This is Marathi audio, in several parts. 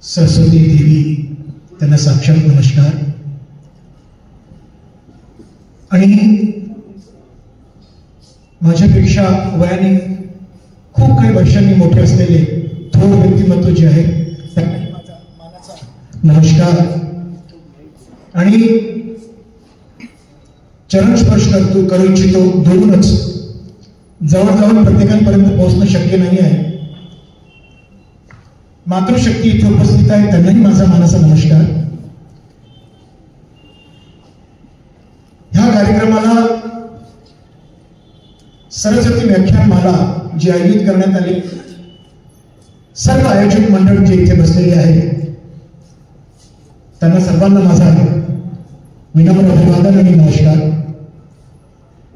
सरस्वती देवी त्यांना साक्षात नमस्कार. आणि माझ्यापेक्षा वयाने खूप काही वर्षांनी मोठे असलेले थोर व्यक्तिमत्व जे आहे त्यांना माझा मानाचा नमस्कार. आणि चरण स्पर्श करू इच्छितो. दुरूनच जवळ जाऊन प्रत्येकापर्यंत पोहोचणं शक्य नाही आहे. मातृशक्ती इथे उपस्थित आहे, त्यांनाही माझा मानाचा नमस्कार. ह्या कार्यक्रमाला सरस्वती व्याख्यानमाला जी आयोजित करण्यात आली, सर्व आयोजक मंडळ जे इथे बसलेले आहेत त्यांना सर्वांना माझा विनम्र अभिवादन आणि नमस्कार.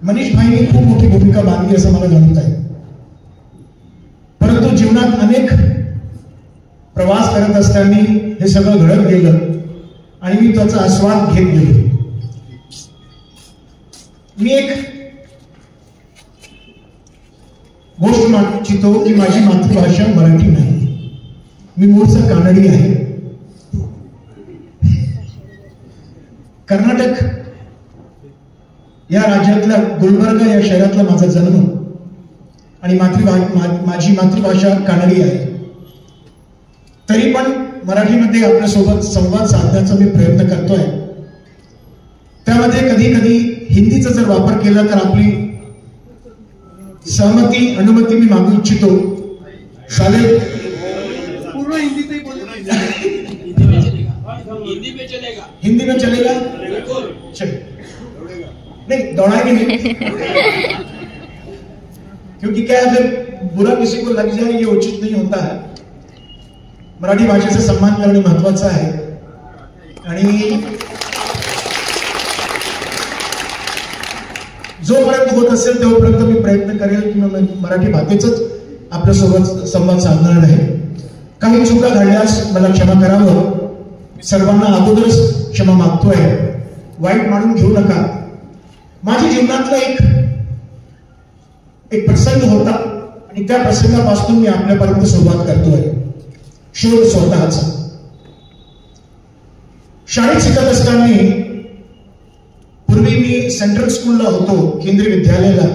मनीष भाईंनी खूप मोठी भूमिका बांधली असं मला जाणवत आहे. परंतु जीवनात अनेक प्रवास करत असताना हे सगळं घडत गेलं आणि मी त्याचा आस्वाद घेत गेलो. मी एक गोष्ट मानू इच्छितो की माझी मातृभाषा मराठी नाही, मी मूळचा कानडी आहे. कर्नाटक या राज्यातल्या गुलबर्गा या शहरातला माझा जन्म आणि माझी मातृभाषा कानडी आहे. तरी पण मराठीमध्ये आपल्यासोबत संवाद साधण्याचा मी प्रयत्न करतोय. त्यामध्ये कधी कधी हिंदीचा जर वापर केला तर आपली सहमती अनुमती मी मागू इच्छितो. शालेय पूर्ण हिंदी में चलेगा चलिए. नहीं दौड़ाएंगे नहीं क्योंकि क्या है, अगर बुरा किसी को लग जाए ये उचित नहीं होता है. मराठी भाषेचा सन्मान करणे महत्वाचं आहे. आणि जोपर्यंत होत असेल तेव्हापर्यंत मी प्रयत्न करेल की मराठी भाषेतच आपल्यासोबत संवाद साधणार आहे. काही चुका घडल्यास मला क्षमा करावं. सर्वांना अगोदरच क्षमा मागतोय, वाईट मानून घेऊ नका. माझ्या जीवनातला एक प्रसंग होता आणि त्या प्रसंगापासून मी आपल्यापर्यंत सुरुवात करतोय. शोध स्वतःचा. शाळेत शिकत असताना पूर्वी मी सेंट्रल स्कूलला होतो, केंद्रीय विद्यालयाला.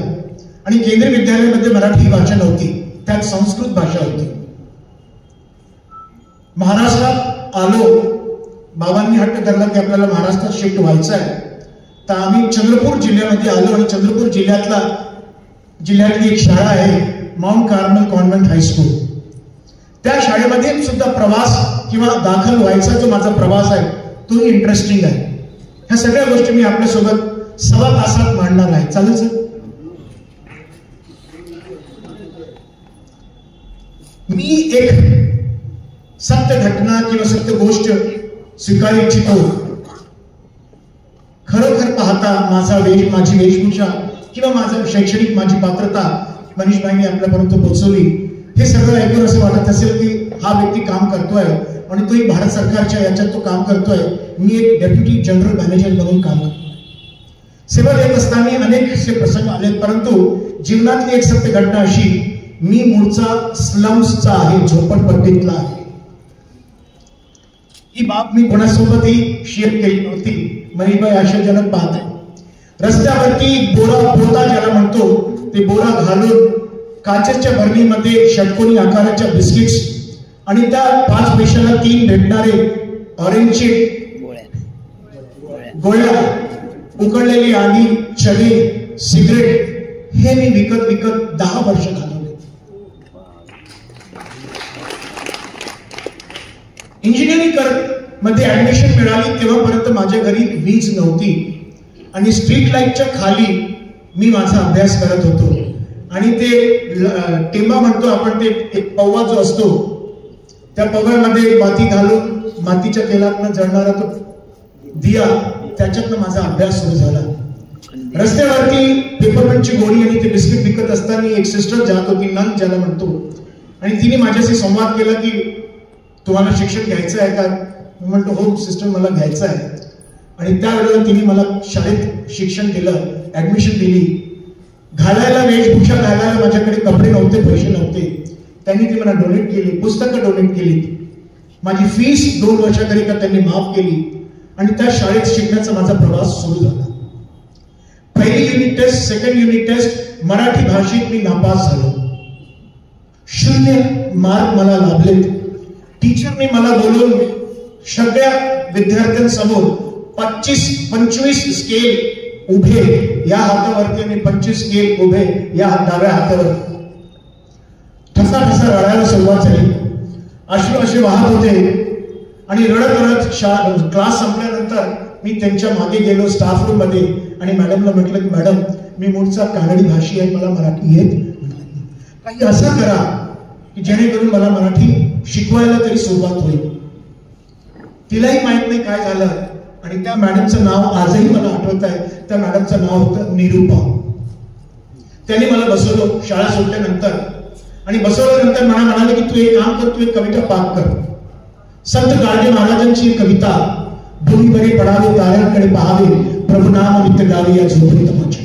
आणि केंद्रीय विद्यालयामध्ये मराठी भाषा नव्हती, त्यात संस्कृत भाषा होती. महाराष्ट्रात आलो, बाबांनी हट्ट धरला की आपल्याला महाराष्ट्रात शिफ्ट व्हायचं आहे. तर आम्ही चंद्रपूर जिल्ह्यामध्ये आलो आणि चंद्रपूर जिल्ह्यातली एक शाळा आहे, माउंट कार्मल कॉन्व्हेंट हायस्कूल. त्या शाळेमध्ये सुद्धा प्रवास किंवा दाखल व्हायचा जो माझा प्रवास आहे तो इंटरेस्टिंग आहे. ह्या सगळ्या गोष्टी मी आपल्यासोबत 1.25 तासात मांडणार आहे. चालेल सर? मी एक सत्य घटना किंवा सत्य गोष्ट स्वीकारू इच्छितो. खरोखर पाहता माझी वेशभूषा किंवा माझा शैक्षणिक माझी पात्रता मनीष भाईंनी आपल्यापर्यंत पोहोचवली. हे सगळं ऐकून असं वाटत असेल की हा व्यक्ती काम करतोय आणि तोही भारत सरकारच्या याच्यात तो काम करतोय. मी एक डेप्युटी जनरल मॅनेजर म्हणून काम करतो. सेवा देत असताना अनेक असे प्रसंग आले, परंतु जीवनातली एक सत्य घटना अशी, मी मूळचा स्लम्सचा आहे, झोपडपट्टीतला आहे. ही बाब मी कोणासोबतही शेअर केली नव्हती. मनीषभाई आश्चर्यजनक बात आहे. रस्त्यावरती बोरा ज्याला म्हणतो ते बोरा घालून काचेच्या भरणीमध्ये षटकोनी आकाराच्या बिस्किट्स आणि त्या 5 पैशाला 3 भेटणारे ऑरेंजचे गोळ्या, उकडलेली आगी, चणे, सिगरेट हे मी विकत 10 वर्ष घालवले. इंजिनिअरिंग मध्ये ऍडमिशन मिळाली तेव्हापर्यंत माझ्या घरी वीज नव्हती आणि स्ट्रीट लाईटच्या खाली मी माझा अभ्यास करत होतो. आणि ते टेंबा म्हणतो आपण, ते एक पव्वा जो असतो त्या पव्यामध्ये माती घालून मातीच्या तेलातनं जळणारा तो दिया, त्याच्यातनं माझा अभ्यास सुरू झाला. रस्त्यावरती पेपरमेंटची गोळी आणि ते बिस्किट विकत असताना एक सिस्टर जात होती, नन ज्याला म्हणतो, आणि तिने माझ्याशी संवाद केला की तुम्हाला शिक्षण घ्यायचं आहे का? मी म्हणतो हो सिस्टर, मला घ्यायचं आहे. आणि त्यावेळेला तिने मला शाळेत शिक्षण दिलं, ऍडमिशन दिली. घालायला वेशभूषा घालायला माझ्याकडे कपडे नव्हते, पैसे नव्हते. त्यांनी ती मला डोनेट केली, पुस्तकं डोनेट केली. माझी फीस 2 वर्षाकरिता त्यांनी माफ केली आणि त्या शाळेत शिकण्याचा माझा प्रवास सुरू झाला. पहिली unit test, second unit test Marathi भाषेत मी नापास झालो. 0 मार्क मला लाभले. टीचरने मला बोलवून सगळ्या विद्यार्थ्यांसमोर 25 स्केल उभे या हातावरती आणि 25 स्केल उभे या डाव्या हातावर ठसा रडायला सुरुवात झाली. अश्रू असे वाहत होते आणि रडत क्लास संपल्यानंतर मी त्यांच्या मागे गेलो स्टाफ रूम मध्ये आणि मॅडमला म्हटलं की मॅडम मी मूळचा कानडी भाषी आहे, मला मराठी येत काही असं करा की जेणेकरून मला मराठी शिकवायला तरी सुरुवात होईल. तिलाही माहित नाही काय झालं आणि त्या मॅडमचं नाव आजही मला आठवत आहे. त्या मॅडमचं नाव होतं निरूपा. त्यांनी मला बसवलं शाळा सुटल्यानंतर आणि बसवल्यानंतर मला म्हणाले की तू एक काम कर, तू एक कविता पाठ कर. संत गाडगे महाराजांची एक कविता, भूमी बरे पडावे ताऱ्यांकडे पाहावे प्रभु नाम नित्य गावे या झोपडीत माझ्या.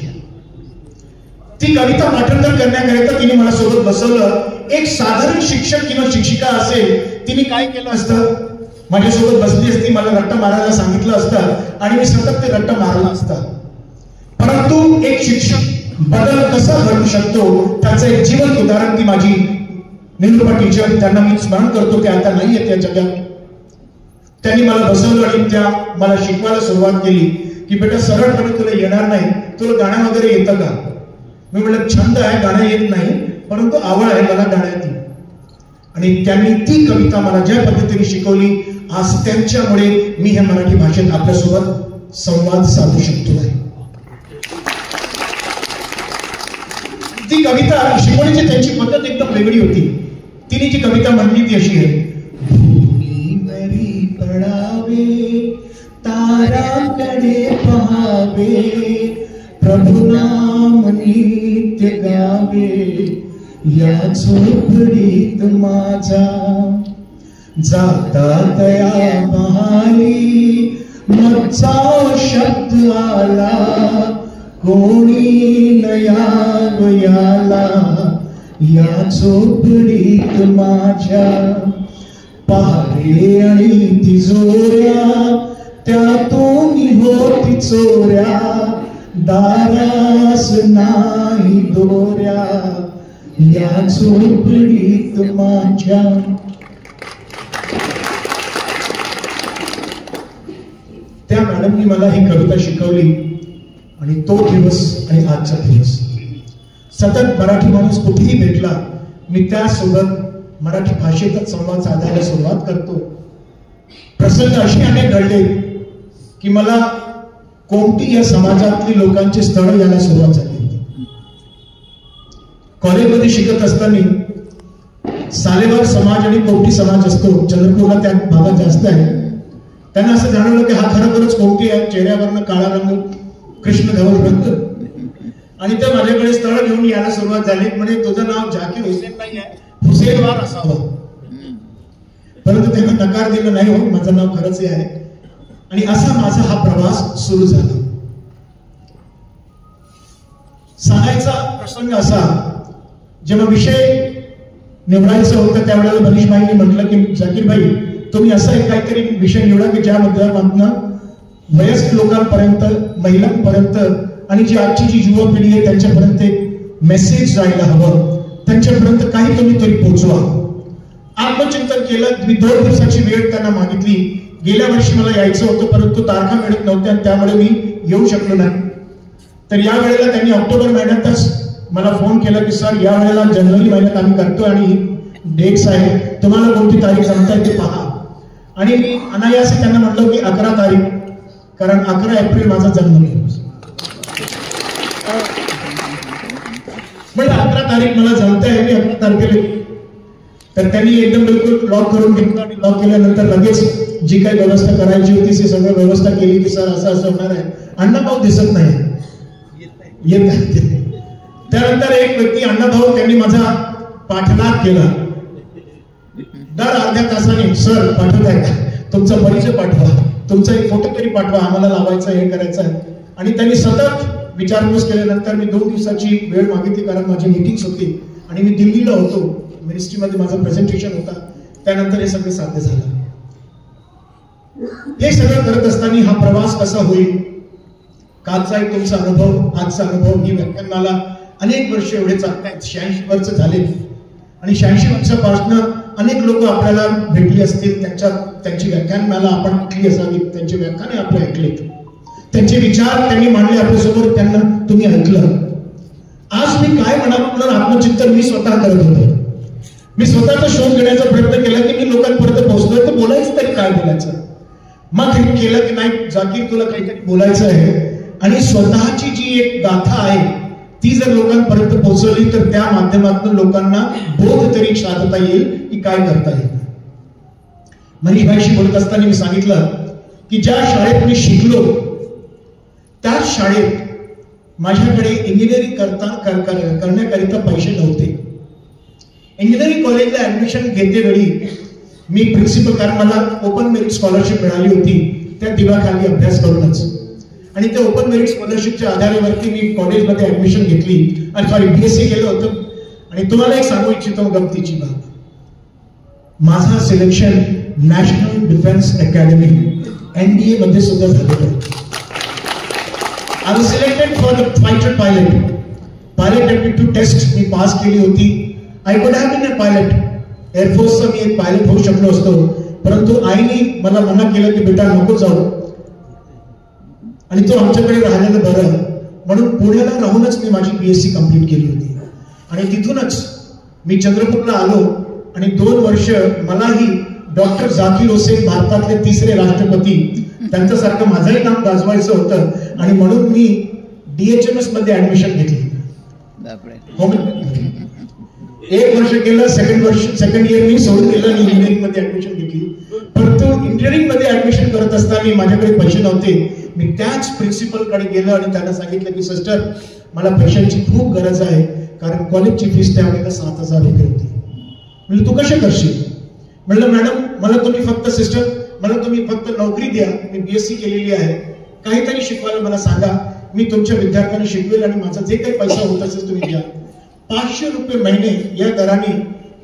ती कविता पाठांतर करण्याकरिता तिने मला सोबत बसवलं. एक साधारण शिक्षक किंवा शिक्षिका असेल तिने काय केलं असतं, माझ्यासोबत बसली असती, मला रट्टा मारायला सांगितलं असतं आणि मी सतत ते रट्टा मारला असता. परंतु एक शिक्षक बदल कसा घडू शकतो त्याचं एक जीवन उदाहरण ती माझी निरूपा टीचर, त्यांना मी स्मरण करतो की आता नाही आहे त्या जगात. त्यांनी मला बसवलं आणि त्या मला शिकवायला सुरुवात केली की बेटा सरळपणे तुला येणार नाही, तुला गाणं वगैरे येतं का? मी म्हटलं छंद आहे, गाणं येत नाही, परंतु आवड आहे मला गाण्याची. आणि त्यांनी ती कविता मला ज्या पद्धतीने शिकवली, आज त्यांच्यामुळे मी हे मराठी भाषेत आपल्यासोबत संवाद साधू शकतो आहे. ती कविता शिकवण्याची त्यांची पद्धत एकदम वेगळी होती. तिने जी कविता म्हणली ती अशी आहे, भूमी बरी पडावे ताराकडे पहावे प्रभु नाम नित्य गावे या झोपडीत माझा. जाता तया बहाली मचा शब्द आला कोणी नयाला या झोपडीत माझ्या. पहारे आणि तिजोऱ्या त्यातून होती चोऱ्या दारास नाही दोऱ्या या झोपडीत माझ्या. त्या मॅडमनी मला ही कविता शिकवली आणि तो दिवस आणि आजचा दिवस सतत मराठी माणूस कुठेही भेटला मी त्यासोबत मराठी भाषेतच संवाद साधायला सुरुवात करतो. प्रसंग असे अनेक घडले की मला कोणती या समाजातली लोकांची स्थळं यायला सुरुवात झाली होती. कॉलेजमध्ये शिकत असताना सालेवार समाज आणि कोमटी समाज असतो, चंद्रपूरला त्या भागात जास्त आहे. त्यांना असं जाणवलं की हा खरोखरच कोमटी आहे, चेहऱ्यावरनं काळा रंग, कृष्ण धवल रंग. आणि ते माझ्याकडे स्थळ घेऊन यायला सुरुवात झाली. म्हणजे तुझं नाव झाकीर हुसेन नाही आहे, हुसेनवार असावं. परंतु त्यांना नकार दिला नाही, हो माझं नाव खरंच आहे. आणि असा माझा हा प्रवास सुरू झाला. सांगायचा प्रसंग असा, जेव्हा विषय निवडायचं होतं त्यावेळेला मनीषबाईंनी म्हटलं की जाकीर भाई तुम्ही असा एक काहीतरी विषय निवडा की ज्या माध्यमातून वयस्क लोकांपर्यंत, महिलांपर्यंत आणि जी आजची जी युवा पिढी आहे त्यांच्यापर्यंत एक मेसेज जायला हवं, त्यांच्यापर्यंत काही तुम्ही तरी पोहोचवा. आत्मचिंतन केलं. मी 2 दिवसाची वेळ त्यांना मागितली. गेल्या वर्षी मला यायचं होतं परंतु तारखा मिळत नव्हत्या आणि त्यामुळे मी येऊ शकलो नाही. तर या वेळेला त्यांनी ऑक्टोबर महिन्यातच मला फोन केला की सर या वेळेला जानेवारी महिन्यात आम्ही करतो आणि डेट्स आहे, तुम्हाला कोणती तारीख जमताय ते पहा. आणि मी अनायासे त्यांना म्हटलं की 11 तारीख, कारण 11 एप्रिल माझा जन्मदिवस. म्हणजे 11 तारीख मला जमताय, मी 11 तारखेला. तर त्यांनी एकदम बिलकुल लॉक करून घेतलं आणि लॉक केल्यानंतर लगेच जी काही व्यवस्था करायची होती ती सगळं व्यवस्था केली की सर असं असं होणार आहे. अण्णाभाऊ दिसत नाही, येत नाही. त्यानंतर एक व्यक्ती अण्णाभाऊ त्यांनी माझा पाठलाग केला. दर अर्ध्या तासाने सर पाठवत आहे का, तुमचा परिचय पाठवा, तुमचा एक फोटो तरी पाठवा, आम्हाला लावायचा हे करायचं आहे. आणि त्यांनी सतत विचारपूस केल्यानंतर मी 2 दिवसाची वेळ मागितली कारण माझी मीटिंग्स होती आणि मी दिल्लीला होतो, मिनिस्ट्रीमध्ये माझं प्रेझेंटेशन होता. त्यानंतर हे सगळं साध्य झालं. हे सगळं करत असताना हा प्रवास कसा होईल, कालचा एक तुमचा अनुभव, आजचा अनुभव, ही व्याख्यानाला अनेक वर्ष एवढे चालतायत, 86 वर्ष झाले आणि 86 वर्षापासून अनेक लोक आपल्याला भेटली असतील, त्यांची व्याख्यानमाला आपण ऐकली असावी, त्यांचे व्याख्याने आपण ऐकलेत, त्यांचे विचार त्यांनी मांडले आपल्यासमोर, त्यांना तुम्ही ऐकलं. आज मी काय म्हणून आत्मचिंतन मी स्वतः करत होतो. मी स्वतःचा शोध घेण्याचा प्रयत्न केला की मी लोकांपर्यंत पोहोचतोय तर बोलायचं तरी काय बोलायचं. मग हे केलं की नाही जाकीर तुला काहीतरी बोलायचं आहे आणि स्वतःची जी एक गाथा आहे ती जर लोकांपर्यंत पोहोचवली तर त्या माध्यमातून लोकांना बोध तरी साधता येईल की काय करता येईल. मनीषभाईशी बोलत असताना मी सांगितलं की ज्या शाळेत मी शिकलो त्याच शाळेत माझ्याकडे इंजिनिअरिंग करण्याकरिता पैसे नव्हते. इंजिनिअरिंग कॉलेजला ऍडमिशन घेते वेळी मी प्रिन्सिपल, कारण मला ओपन मेरिट स्कॉलरशिप मिळाली होती त्या दिवाखाली अभ्यास करूनच, आणि त्या ओपन मेरिट स्कॉलरशिपच्या आधारावरती मी कॉलेजमध्ये ऍडमिशन घेतली आणि सॉरी BSc केलं होतं. आणि तुम्हाला एक सांगू इच्छितो गमतीची बाब, माझा selection national defence academy NDA मध्ये सुद्धा झालेलं होतं. I was selected for the fighter pilot aptitude test me pass केली होती. I could have been a pilot. एअरफोर्सचा मी एक पायलट होऊ शकलो असतो, परंतु आईने मला मना केलं की बेटा नको जाऊ आणि तो आमच्याकडे राहिलेलं बरं, म्हणून पुण्याला राहूनच मी माझी BSc कंप्लीट केली होती. आणि तिथूनच मी चंद्रपूरला आलो आणि 2 वर्ष मलाही डॉक्टर झाकीर हुसेन, भारतातले 3रे राष्ट्रपती, त्यांच्यासारखं माझंही नाम गाजवायचं होतं आणि म्हणून मी DHMS मध्ये ऍडमिशन घेतली. 1 वर्ष केलं, सेकंड इयर मी सोडून दिलं आणि इंजिनिअरिंग मध्ये ऍडमिशन घेतली. परंतु इंजिनिअरिंग मध्ये ऍडमिशन करत असताना माझ्याकडे पैसे नव्हते. मी त्याच प्रिन्सिपल कडे गेलो आणि त्यांना सांगितलं की सिस्टर मला पैशांची खूप गरज आहे, कारण कॉलेजची फीस त्यावेळेला 7,000 रुपये होती. म्हणजे तू कसे करशील? म्हणलं मॅडम मला तुम्ही फक्त नोकरी द्या, मी BSc केलेली आहे, काहीतरी शिकवायला मला सांगा, मी तुमच्या विद्यार्थ्यांना शिकवेल आणि माझा जे काही पैसा होत असेल तुम्ही द्या. 500 रुपये महिने या दराने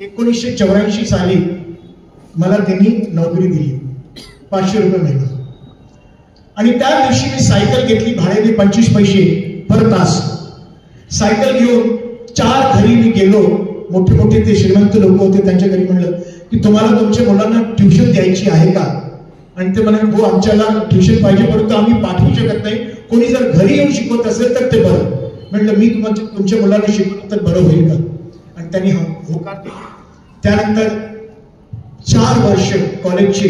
1984 साली मला त्यांनी नोकरी दिली, 500 रुपये महिना. आणि त्या दिवशी मी सायकल घेतली भाड्याने 25 पैसे पर तास. सायकल घेऊन 4 घरी मी गेलो. मोठे ते श्रीमंत लोक होते, त्यांच्या घरी म्हणलं की तुम्हाला तुमच्या मुलांना ट्युशन द्यायची आहे का? आणि ते म्हणाले हो आमच्याला ट्युशन पाहिजे, परंतु आम्ही पाठवू शकत नाही, कोणी जर घरी येऊन शिकवत असेल तर ते बरं. म्हटलं मी तुमच्या मुलांना शिकवलं तर बरं होईल का? आणि त्यांनी होकार दिला. त्यानंतर 4 वर्ष कॉलेजची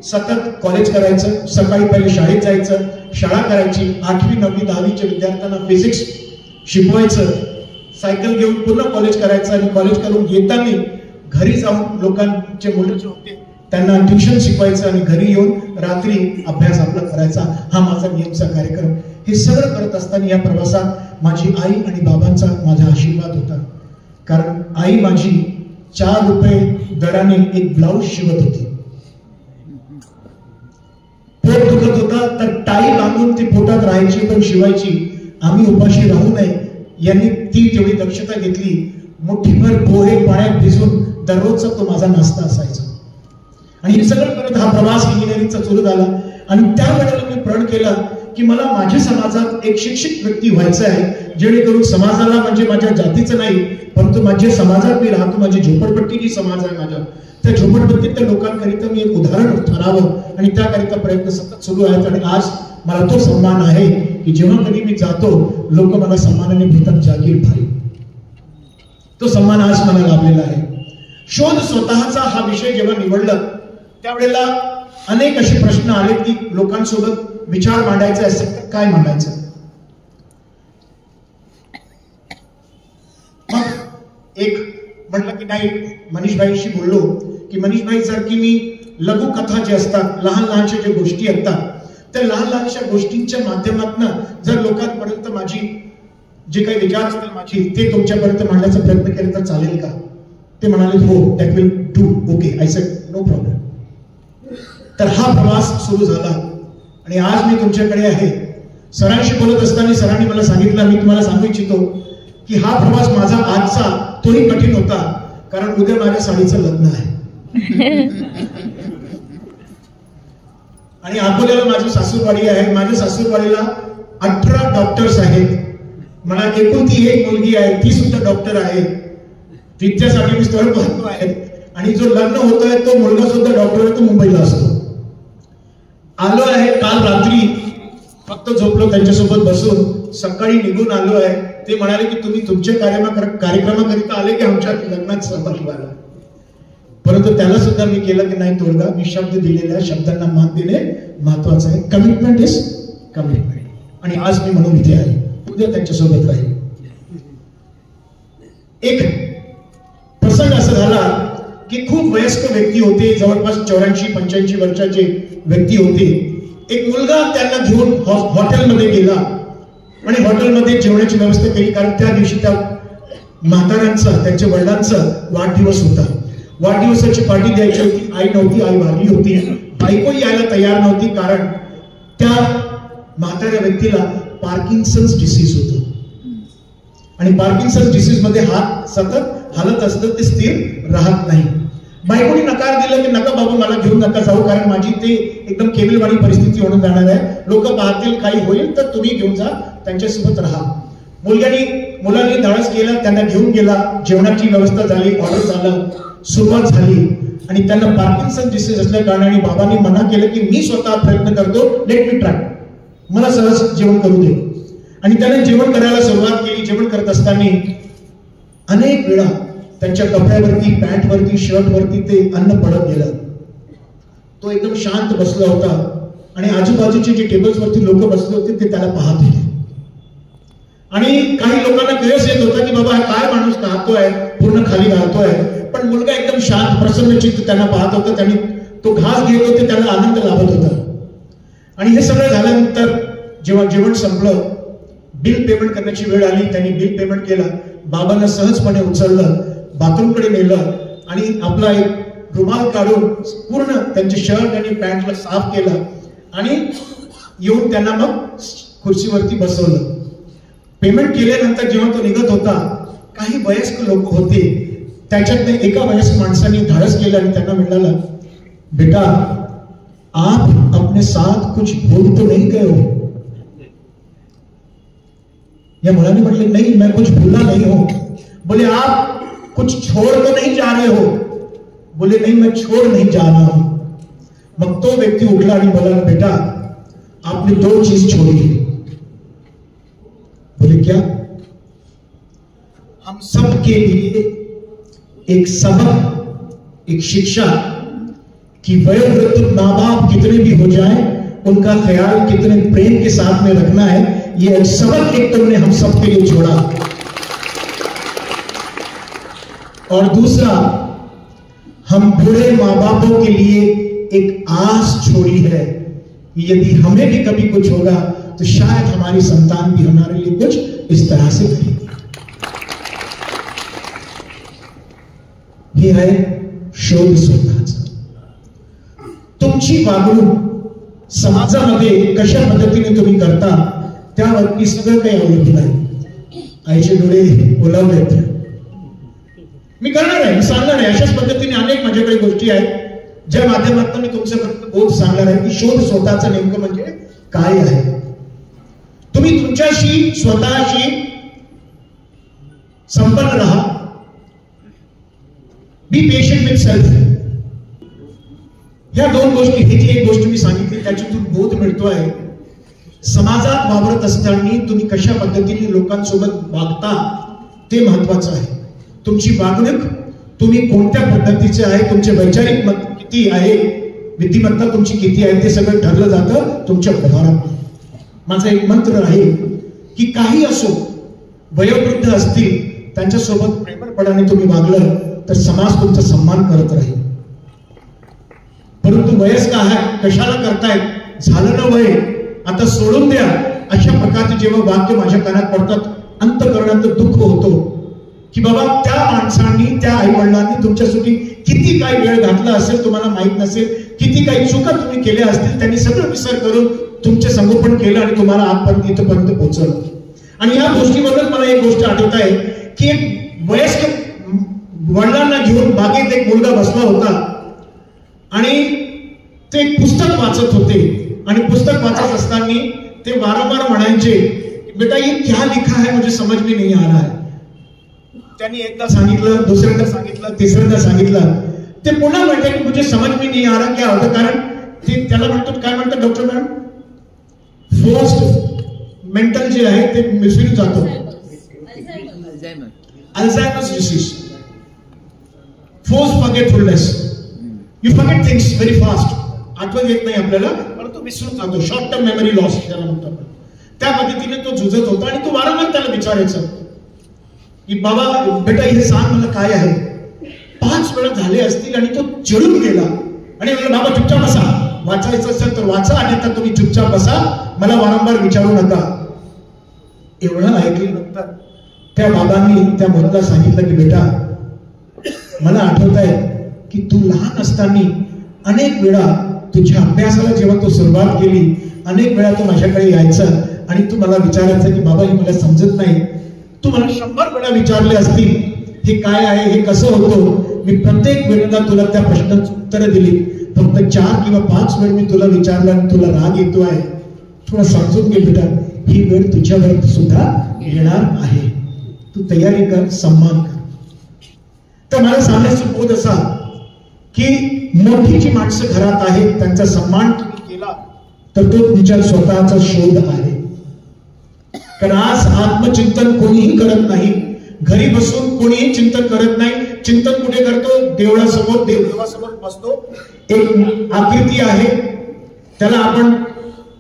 सतत कॉलेज करायचं, सकाळी पहिले शाळेत जायचं, शाळा करायची, 8वी 9वी 10वीच्या विद्यार्थ्यांना फिजिक्स शिकवायचं, सायकल घेऊन पुन्हा कॉलेज करायचं आणि कॉलेज करून येताना घरी जाऊन लोकांचे मुलं जे होते त्यांना ट्युशन शिकवायचं आणि घरी येऊन रात्री अभ्यास आपला करायचा. हा माझा नियमचा कार्यक्रम. हे सगळं करत असताना या प्रवासात माझी आई आणि बाबांचा माझा आशीर्वाद होता, कारण आई माझी 4 रुपये दराने एक ब्लाऊज शिवत होती. पोट दुखत होता तर टाई बांधून ती पोटात राहायची पण शिवायची. आम्ही उपाशी राहू नये यांनी ती तेवढी दक्षता घेतली. मुठीभर पोहे पाण्यात भिजून दररोजचा तो माझा नाश्ता असायचा. आणि हे सगळं करत हा प्रवास इंजिनिअरिंगचा सुरू झाला. आणि त्यावेळेला मी प्रण केला की मला माझ्या समाजात एक शिक्षित व्यक्ती व्हायचं आहे, जेणेकरून समाजाला म्हणजे माझ्या जातीचं नाही, परंतु माझ्या समाजात मी राहतो, माझी झोपडपट्टी जी समाज आहे माझ्या, त्या झोपडपट्टीतल्या लोकांकरिता मी एक उदाहरण ठरावं आणि त्याकरिता प्रयत्न सतत सुरू आहेत. आणि आज मला तो सन्मान आहे की जेव्हा कधी मी जातो लोक मला सन्मानाने भेटतात, जाकीर भाई. तो सन्मान आज मला लाभलेला आहे. शोध स्वतःचा हा विषय जेव्हा निवडला त्यावेळेला अनेक असे प्रश्न आले की लोकांसोबत विचार मांडायचे असेल तर काय मांडायचं. मग एक म्हटलं की नाही, मनीषभाईशी बोललो की मनीषभाई जर की मी लघु कथा जे असतात, लहान लहानशा जे गोष्टी असतात, त्या लहान लहानशा गोष्टींच्या माध्यमातून जर लोकांपर्यंत माझी जे काही विचार असतील माझी ते तुमच्यापर्यंत मांडण्याचा प्रयत्न केला तर चालेल का? ते म्हणाले हो, that will do. Okay, I said no problem. तर हा प्रवास सुरू झाला आणि आज मी तुमच्याकडे आहे. सरांशी बोलत असताना सरांनी मला सांगितलं, मी तुम्हाला सांगू इच्छितो की हा प्रवास माझा आजचा तोही कठीण होता, कारण उद्या माझ्या साडीचं लग्न आहे. आणि अकोल्याला माझी सासूरवाडी आहे. माझ्या सासूरवाडीला 18 डॉक्टर्स आहेत. मला एकुलती एक मुलगी आहे, ती सुद्धा डॉक्टर आहे. तिच्यासाठी मी स्थळ पाहतो आहे. आणि जो लग्न होत आहे तो मुलगा सुद्धा डॉक्टर आहे, तो मुंबईला असतो. आलो आहे काल रात्री, फक्त झोपलो त्यांच्यासोबत बसून, सकाळी निघून आलो आहे. ते म्हणाले की तुम्ही तुमच्या कार्यक्रमाकरिता आले की आमच्या लग्नात सहभागी व्हायला. परंतु त्याला सुद्धा मी केलं की नाही तोडगा, मी शब्द दिलेल्या शब्दांना मान देणे महत्वाचं आहे. Commitment is commitment. आणि आज मी म्हणून इथे आहे, उद्या त्यांच्यासोबत राहील. एक प्रसंग असा झाला की खूप वयस्क व्यक्ती होते, जवळपास 84-85 वर्षाचे व्यक्ती होते. एक मुलगा त्यांना घेऊन हॉटेलमध्ये गेला आणि हॉटेलमध्ये जेवणाची व्यवस्था केली, कारण त्या दिवशी त्या म्हाताऱ्यांचा, त्यांच्या वडिलांचा वाढदिवस होता. वाढदिवसाची पार्टी द्यायची होती. आई नव्हती, आई वारली होती. बायको यायला तयार नव्हती, कारण त्या म्हाताऱ्या व्यक्तीला पार्किन्सन्स डिसीज होतं. आणि पार्किन्सन्स डिसीज मध्ये हात सतत हालत असतं, ते स्थिर राहत नाही. बायकोने नकार दिला की नका बाबू, मला घेऊन नका जाऊ, कारण माझी ते एकदम केविलवाणी परिस्थिती होऊन जाणार आहे. लोक पाहतील, काही होईल तर तुम्ही घेऊन जा, त्यांच्यासोबत राहा. मुलांनी धाडस केला, त्यांना घेऊन गेला. जेवणाची व्यवस्था झाली, ऑर्डर झालं, सुरुवात झाली. आणि त्यांना पार्किन्सन डिसीज असल्या कारणाने बाबांनी मना केलं की मी स्वतः प्रयत्न करतो, लेट मी ट्राय, मला सहज जेवण करू दे. आणि त्याने जेवण करायला सुरुवात केली. जेवण करत असताना अनेक वेळा त्यांच्या कपड्यावरती, पॅन्टवरती, शर्टवरती ते अन्न पडत गेलं. तो एकदम शांत बसला होता आणि आजूबाजूचे जे टेबल्सवरती लोक बसले होते ते त्याला पाहत होते. आणि काही लोकांना कळस येत होता की बाबा हा काय माणूस खातोय, पूर्ण खाली घालतोय. पण मुलगा एकदम शांत, प्रसन्नचित्त त्यांना पाहत होता. त्यांनी तो घास घेत होते, त्याला आनंद लाभत होता. आणि हे सगळं झाल्यानंतर जेव्हा जेवण संपलं, बिल पेमेंट करण्याची वेळ आली. त्यांनी बिल पेमेंट केलं. बाबांना सहजपणे उचललं, बाथरूमकडे नेलं आणि आपला एक रुमाल काढून पूर्ण त्यांचे शर्ट आणि पॅन्टला साफ केलं आणि येऊन त्यांना मग खुर्चीवरती बसवलं. पेमेंट केल्यानंतर जेव्हा तो निघत होता, काही वयस्क लोक होते. त्याच्यातनं एका वयस्क माणसाने धाडस केलं आणि त्यांना म्हणाला, बेटा आप अपने साथ कुछ भूल तो नहीं गए हो? या मुलाने म्हटले, नहीं मैं कुछ भूला नहीं हूं. बोले आप कुछ छोड़ तो नहीं जा रहे हो? बोले नहीं मैं छोड़ नहीं जा रहा हूं. मग तो व्यक्ती उठला आणि बोला, बेटा आपने 2 चीज छोड़ी है. बोले क्या? हम सब के लिए एक सबक, एक शिक्षा कि वयोवृद्ध माँ बाप कितने भी हो जाएं, उनका ख्याल कितने प्रेम के साथ में रखना है. ये एक सबक एक तुमने हम सब के लिए छोड़ा. और दूसरा, हम बूढ़े माँ बापों के लिए एक आस छोड़ी है कि यदि हमें भी कभी कुछ होगा तो शायद हमारी संतान भी हमारे लिए कुछ इस तरह से करेगी. हे आहे शोध स्वतःचा. तुमची वागणूक समाजामध्ये कशा पद्धतीने तुम्ही करता त्यावरती सगळं काही अवलंबून आहे. आईचे डोळे ओलावलेत, मी करणार आहे, मी सांगणार आहे. अशाच पद्धतीने अनेक माझ्याकडे गोष्टी आहेत ज्या माध्यमातून मी तुमच्यापर्यंत बोध सांगणार आहे की शोध स्वतःचा नेमकं म्हणजे काय आहे. तुम्ही तुमच्याशी, स्वतःशी संपन्न राहा. Be patient with self. ह्या 2 गोष्टी, ही जी एक गोष्ट मी सांगितली त्याच्यातून बोध मिळतो आहे. समाजात वावरत असताना तुम्ही कशा पद्धतीने लोकांसोबत वागता ते महत्वाचं आहे. तुमची वागणूक, तुम्ही कोणत्या पद्धतीचे आहे, तुमचे वैचारिक मत किती आहे, विद्धिमत्ता तुमची किती आहे, ते सगळं ठरलं जातं तुमच्या व्यवहारात. माझा एक मंत्र आहे की काही असो, वयोवृद्ध असतील त्यांच्यासोबत प्रेमळपणाने तुम्ही वागलं तर समाज तुमचा सन्मान करत राहील. परंतु वयस्क आहे, कशाला करतायत, झालं ना वय, आता सोडून द्या, अशा प्रकारचे जेव्हा वाक्य माझ्या कानात पडतात, अंतःकरणात दुःख होतो की बाबा त्या माणसांनी, त्या आई वडिलांनी तुमच्यासाठी किती काही वेळ घातला असेल तुम्हाला माहित नसेल, किती काही चुका तुम्ही केल्या असतील. त्यांनी सगळं विसर करून तुमचे संगोपन केलं आणि तुम्हाला आजपर्यंत इथपर्यंत पोहोचवलं. आणि या गोष्टीबद्दल मला एक गोष्ट आठवत आहे की एक वयस्क वडिलांना घेऊन बागेत एक मुलगा बसला होता आणि ते एक पुस्तक वाचत होते आणि पुस्तक वाचत असताना ते वारंवार म्हणायचे, बेटा ये क्या लिखा है मुझे समझ में नहीं आ रहा है. त्यांनी एकदा सांगितलं, दुसऱ्यांदा सांगितलं, तिसऱ्यांदा सांगितलं. ते पुन्हा म्हणते की मुझे समझ में नहीं आ रहा क्या होतं. कारण ते त्याला म्हणतात, काय म्हणतात डॉक्टर मॅडम, फोर्स्ड मेंटल जे आहे ते विसरून जातो. Alzheimer's disease, forced forgetfulness. You forget things very fast. आठवण येत नाही आपल्याला, परंतु विसरून जातो. शॉर्ट टर्म मेमरी लॉस त्याला म्हणतो आपण. त्या पद्धतीने तो झुजत होता आणि तो वारंवार त्याला विचारायचा की बाबा बेटा हे सांग मला काय आहे. 5 वेळा झाले असतील आणि तो चिडून गेला आणि म्हणला, बाबा चुपचाप बसा, वाचायचं असेल तर वाचा आणि आता तुम्ही चुपचाप बसा, मला वारंवार विचारू नका. एवढं ऐकल्यानंतर त्या बाबांनी त्या मुलाला सांगितलं की बेटा मला आठवत आहे की तू लहान असताना अनेक वेळा तुझ्या अभ्यासाला जेव्हा तू सुरुवात केली, अनेक वेळा तू माझ्याकडे यायचा आणि तू मला विचारायचं की बाबा हे मला समजत नाही. तू मला 100 वेळा विचारले असतील हे काय आहे, हे कसं होतं. मी प्रत्येक वेळेला तुला त्या प्रश्नाची उत्तरं दिली. फक्त 4 किंवा 5 वेळ मी तुला विचारलं आणि तुला राग येतो आहे. थोडं समजून घे बेटा, ही वेळ तुझ्यावर सुद्धा येणार आहे. तू तयारी कर, सम्मान कर. तर मला सांगायचं बोध असा की मोठी जी माणसं घरात आहेत त्यांचा सन्मान तुम्ही केला तर तो तुमच्या स्वतःचा शोध आहे. कारण आज आत्मचिंतन कोणीही करत नाही. घरी बसून कोणीही चिंतन करत नाही. चिंतन कुठे करतो? देवळासमोर, देवासमोर बसतो. एक आकृती आहे, त्याला आपण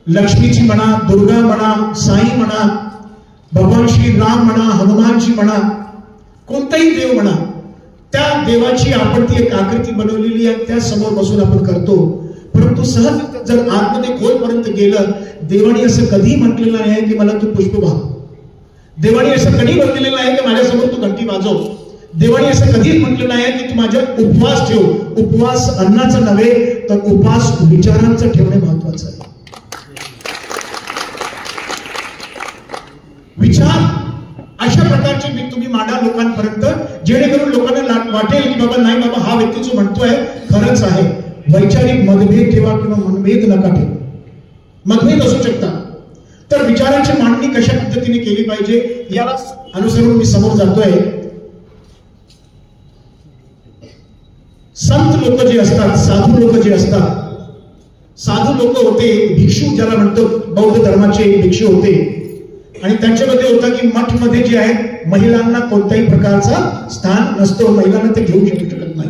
लक्ष्मीची म्हणा, दुर्गा म्हणा, साई म्हणा, भगवान श्री राम म्हणा, हनुमानजी म्हणा, कोणताही देव म्हणा, त्या देवाची आपण ती एक आकृती बनवलेली आहे, त्या समोर बसून आपण करतो. परंतु सहज जर आतमध्ये खोलपर्यंत गेलं, देवाने असं कधी म्हटलेलं नाही की मला तू पुष्प वाह. देवाने असं कधी म्हटलेलं नाही की माझ्यासमोर तू घंटी वाजव. देवाने असं कधीच म्हटलेलं नाही की तू माझ्या उपवास ठेव. उपवास अन्नाचा नव्हे तर उपवास विचारांचं ठेवणे महत्वाचं आहे. विचार अशा प्रकारचे मी तुम्ही मांडा लोकांपर्यंत, जेणेकरून लोकांना वाटेल की बाबा नाही बाबा हा व्यक्ती जो म्हणतोय खरंच आहे. वैचारिक मतभेद ठेवा किंवा मनभेद नका ठेवा. मतभेद असू शकतात, तर विचारांची मांडणी कशा पद्धतीने केली पाहिजे याला अनुसरून मी समोर जातोय. संत लोक जे असतात, साधू लोक जे असतात, साधू लोक होते, भिक्षू ज्याला म्हणतो, बौद्ध धर्माचे भिक्षू होते. आणि त्यांच्यामध्ये होता की मठ मध्ये जे आहे महिलांना कोणत्याही प्रकारचा स्थान नसतो, महिलांना ते घेऊ शकत नाही.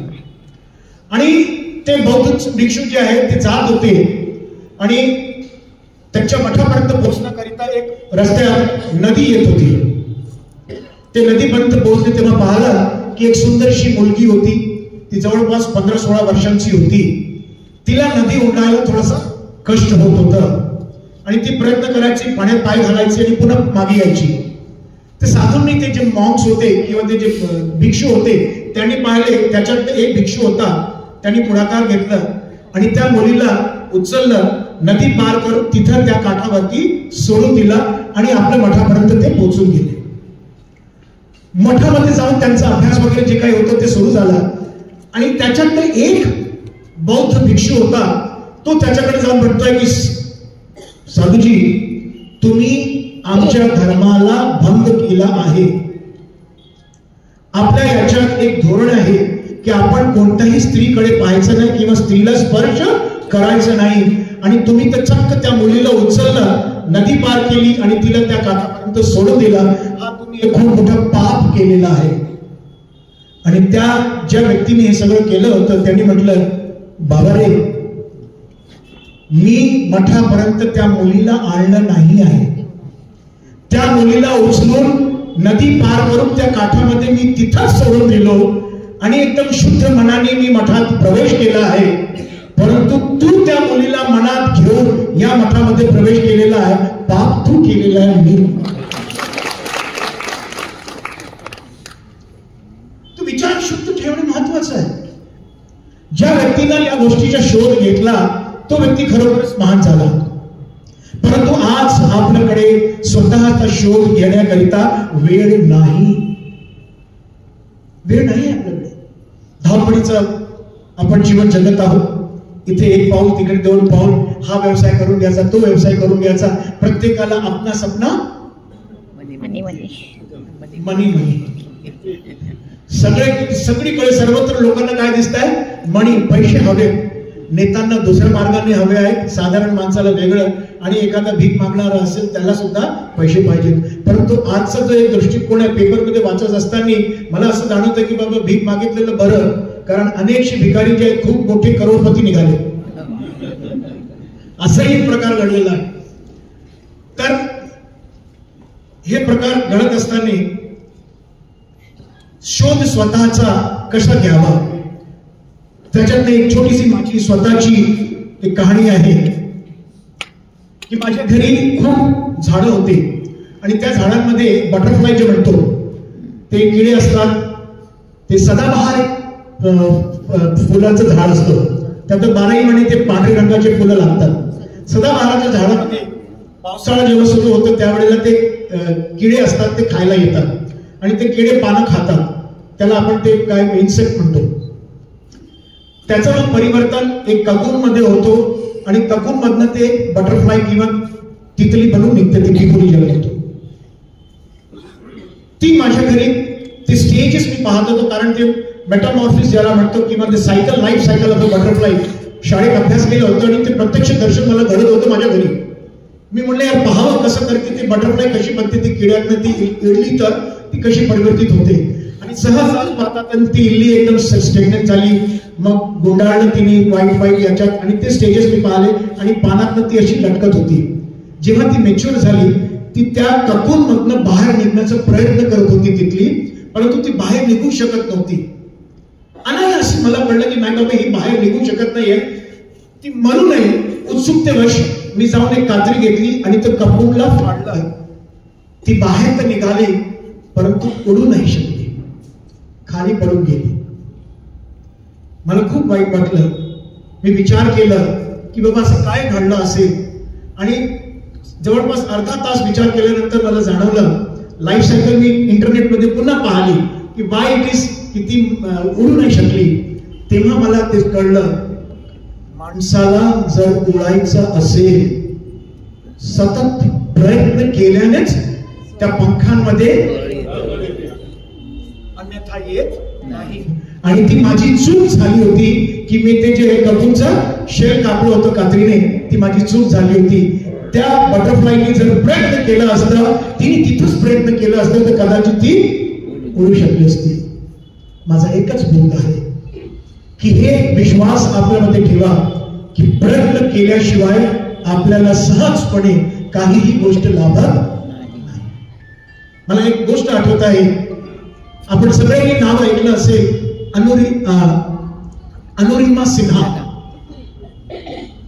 आणि ते बौद्ध भिक्षू जे आहेत ते जात होते आणि त्यांच्या मठापर्यंत पोहोचण्याकरिता एक रस्त्यात नदी येत होती. ते नदीपर्यंत पोहोचले तेव्हा पाहिलं की एक सुंदरशी मुलगी होती. ती जवळपास 15-16 वर्षांची होती. तिला नदी ओढायला थोडासा कष्ट होत होतं आणि ती प्रयत्न करायची, पाण्यात पाय घालायचे आणि पुन्हा मागे यायची. ते साधूंनी ते जे मॉन्क्स होते किंवा ते जे भिक्षू होते त्यांनी पाहिले, त्याच्यात एक भिक्षू होता, त्यांनी पुढाकार घेतला आणि त्या मुलीला उचललं, नदी पार करून तिथं त्या काठावरती सोडून दिला आणि आपल्या मठापर्यंत ते पोहोचून गेले. मठामध्ये जाऊन त्यांचा अभ्यास वगैरे जे काही होतं ते सुरू झाला आणि त्याच्यातले एक बौद्ध भिक्षू होता, तो त्याच्याकडे जाऊन म्हणतोय की साधूजी तुम्ही आमच्या धर्माला भंग केला आहे. आपल्या याच्यात एक धोरण आहे की आपण कोणत्याही स्त्रीकडे पाहायचं नाही किंवा स्त्रीला स्पर्श करायचं नाही. आणि तुम्ही तर चक्क त्या मुलीला उचललं, नदी पार केली आणि तिला त्या काठापर्यंत सोडून दिला. हा तुम्ही एक खूप मोठा पाप केलेला आहे. आणि त्या ज्या व्यक्तीने हे सगळं केलं होतं त्यांनी म्हटलं, बाबा रे, मी मठापर्यंत त्या मुलीला आणलं नाही आहे. त्या मुलीला उचलून नदी पार करून त्या काठामध्ये मी तिथंच सोडून दिलो आणि एकदम शुद्ध मनाने मी मठात प्रवेश केला आहे. परंतु तू त्या मुलीला मनात घेऊन या मठामध्ये प्रवेश केलेला आहे, पाप तू केलेला आहे. मी तू विचार शुद्ध ठेवणे महत्वाचं आहे. ज्या व्यक्तीने या गोष्टीचा शोध घेतला तो व्यक्ती खरोखरच महान झाला. परंतु आज आपल्याकडे स्वतःचा शोध घेण्याकरिता वेळ नाही. वेळ नाही आपल्याकडे. धावपळीचं आपण जीवन जगत आहोत. इथे एक पाऊल तिकडे 2 पाऊल, हा व्यवसाय करून घ्यायचा, तो व्यवसाय करून घ्यायचा, प्रत्येकाला आपला सपना मनी सगळीकडे सर्वत्र लोकांना काय दिसत आहे? मनी, पैसे हवे. नेत्यांना दुसऱ्या मार्गाने हवे आहेत, साधारण माणसाला वेगळं, आणि एखादा भीक मागणारा असेल त्याला सुद्धा पैसे पाहिजेत. परंतु आजचा जो एक दृष्टिकोन आहे, पेपरमध्ये वाचत असताना मला असं जाणवतं की बाबा भीक मागितलेलं बरं, कारण अनेकशे भिकारी जे आहेत खूप मोठे करोडपती निघाले. असाही एक प्रकार घडलेला आहे. तर हे प्रकार घडत असताना शोध स्वतःचा कसा घ्यावा, त्याच्यात एक छोटीशी माझी स्वतःची एक कहाणी आहे की माझ्या घरी खूप झाडं होते आणि त्या झाडांमध्ये बटरफ्लाय जे म्हणतो ते किडे असतात. ते सदाबहार फुलाचं झाड असतं, त्यात 12 महिने ते पांढऱ्या रंगाचे फुलं लागतात. सदाबहाराच्या झाडामध्ये पावसाळा जेव्हा सुरू होतो त्यावेळेला ते किडे असतात, ते खायला येतात आणि ते किडे पानं खातात. त्याला आपण ते काय इन्सेक्ट म्हणतो. त्याचं परिवर्तन एक ककून मध्ये होतो आणि ककून मधनं ते बटरफ्लाय किंवा तितली बनून निघते, ती भिकुरी ज्याला म्हणतो. ती माझ्या घरी ते स्टेजेस मी पाहत होतो, कारण ते मेटामॉर्फिस ज्याला म्हणतो किंवा ते cycle, life cycle of butterfly शाळेत अभ्यास केलं होतं आणि ते प्रत्यक्ष दर्शन मला घडत होतं माझ्या घरी. मी म्हणलं यार पाहावं कसं करते ते बटरफ्लाय, कशी बनते ती किड्यातनं ती इडली तर ती कशी परिवर्तित होते. आणि सहज पाहतात ती इल्ली एकदम स्टेग्नंट झाली, मग गुंडाळलं तिने वाईट याच्यात, आणि ते स्टेजेस मी पाहिले आणि पानातनं ती अशी लटकत होती. जेव्हा ती मॅच्युअर झाली ती त्या ककून मधनं बाहेर निघण्याचा प्रयत्न करत होती तिथली, परंतु ती बाहेर निघू शकत नव्हती. अनायास मला कळलं की नाही बाबा ही बाहेर निघू शकत नाहीये. ती मरू नये उत्सुकतेवश मी जाऊन एक कात्री घेतली आणि तो ककूनला फाडलं. ती बाहेर तर निघाली परंतु उडू नाही शकली, खाली पडून गेली. मला खूप वाईट वाटलं. मी विचार केला की बाबा असं काय घडलं असेल, आणि जवळपास अर्धा तास विचार केल्यानंतर मला जाणवलं, लाईफ सायकल मी इंटरनेटमध्ये पुन्हा पाहिली की वाय इट इज की ती उडू नाही शकली. तेव्हा मला ते कळलं, माणसाला जर उडायचं असेल सतत प्रयत्न केल्यानेच त्या पंखांमध्ये, अन्यथा येत नाही. आणि ती माझी चूक झाली होती की मी ते जे ककूनचं शेल कापलं होतं कात्रीने, ती माझी चूक झाली होती. त्या बटरफ्लायने जर प्रयत्न केला असता, तिने तिथंच प्रयत्न केला असतं तर कदाचित ती उडू शकली असती. माझा एकच बोध आहे की हे विश्वास आपल्यामध्ये ठेवा की प्रयत्न केल्याशिवाय आपल्याला सहजपणे काहीही गोष्ट लाभत नाही. मला एक गोष्ट आठवत आहे, आपण सगळ्यांनी नाव ऐकलं असेल, अनुरिमा सिन्हा.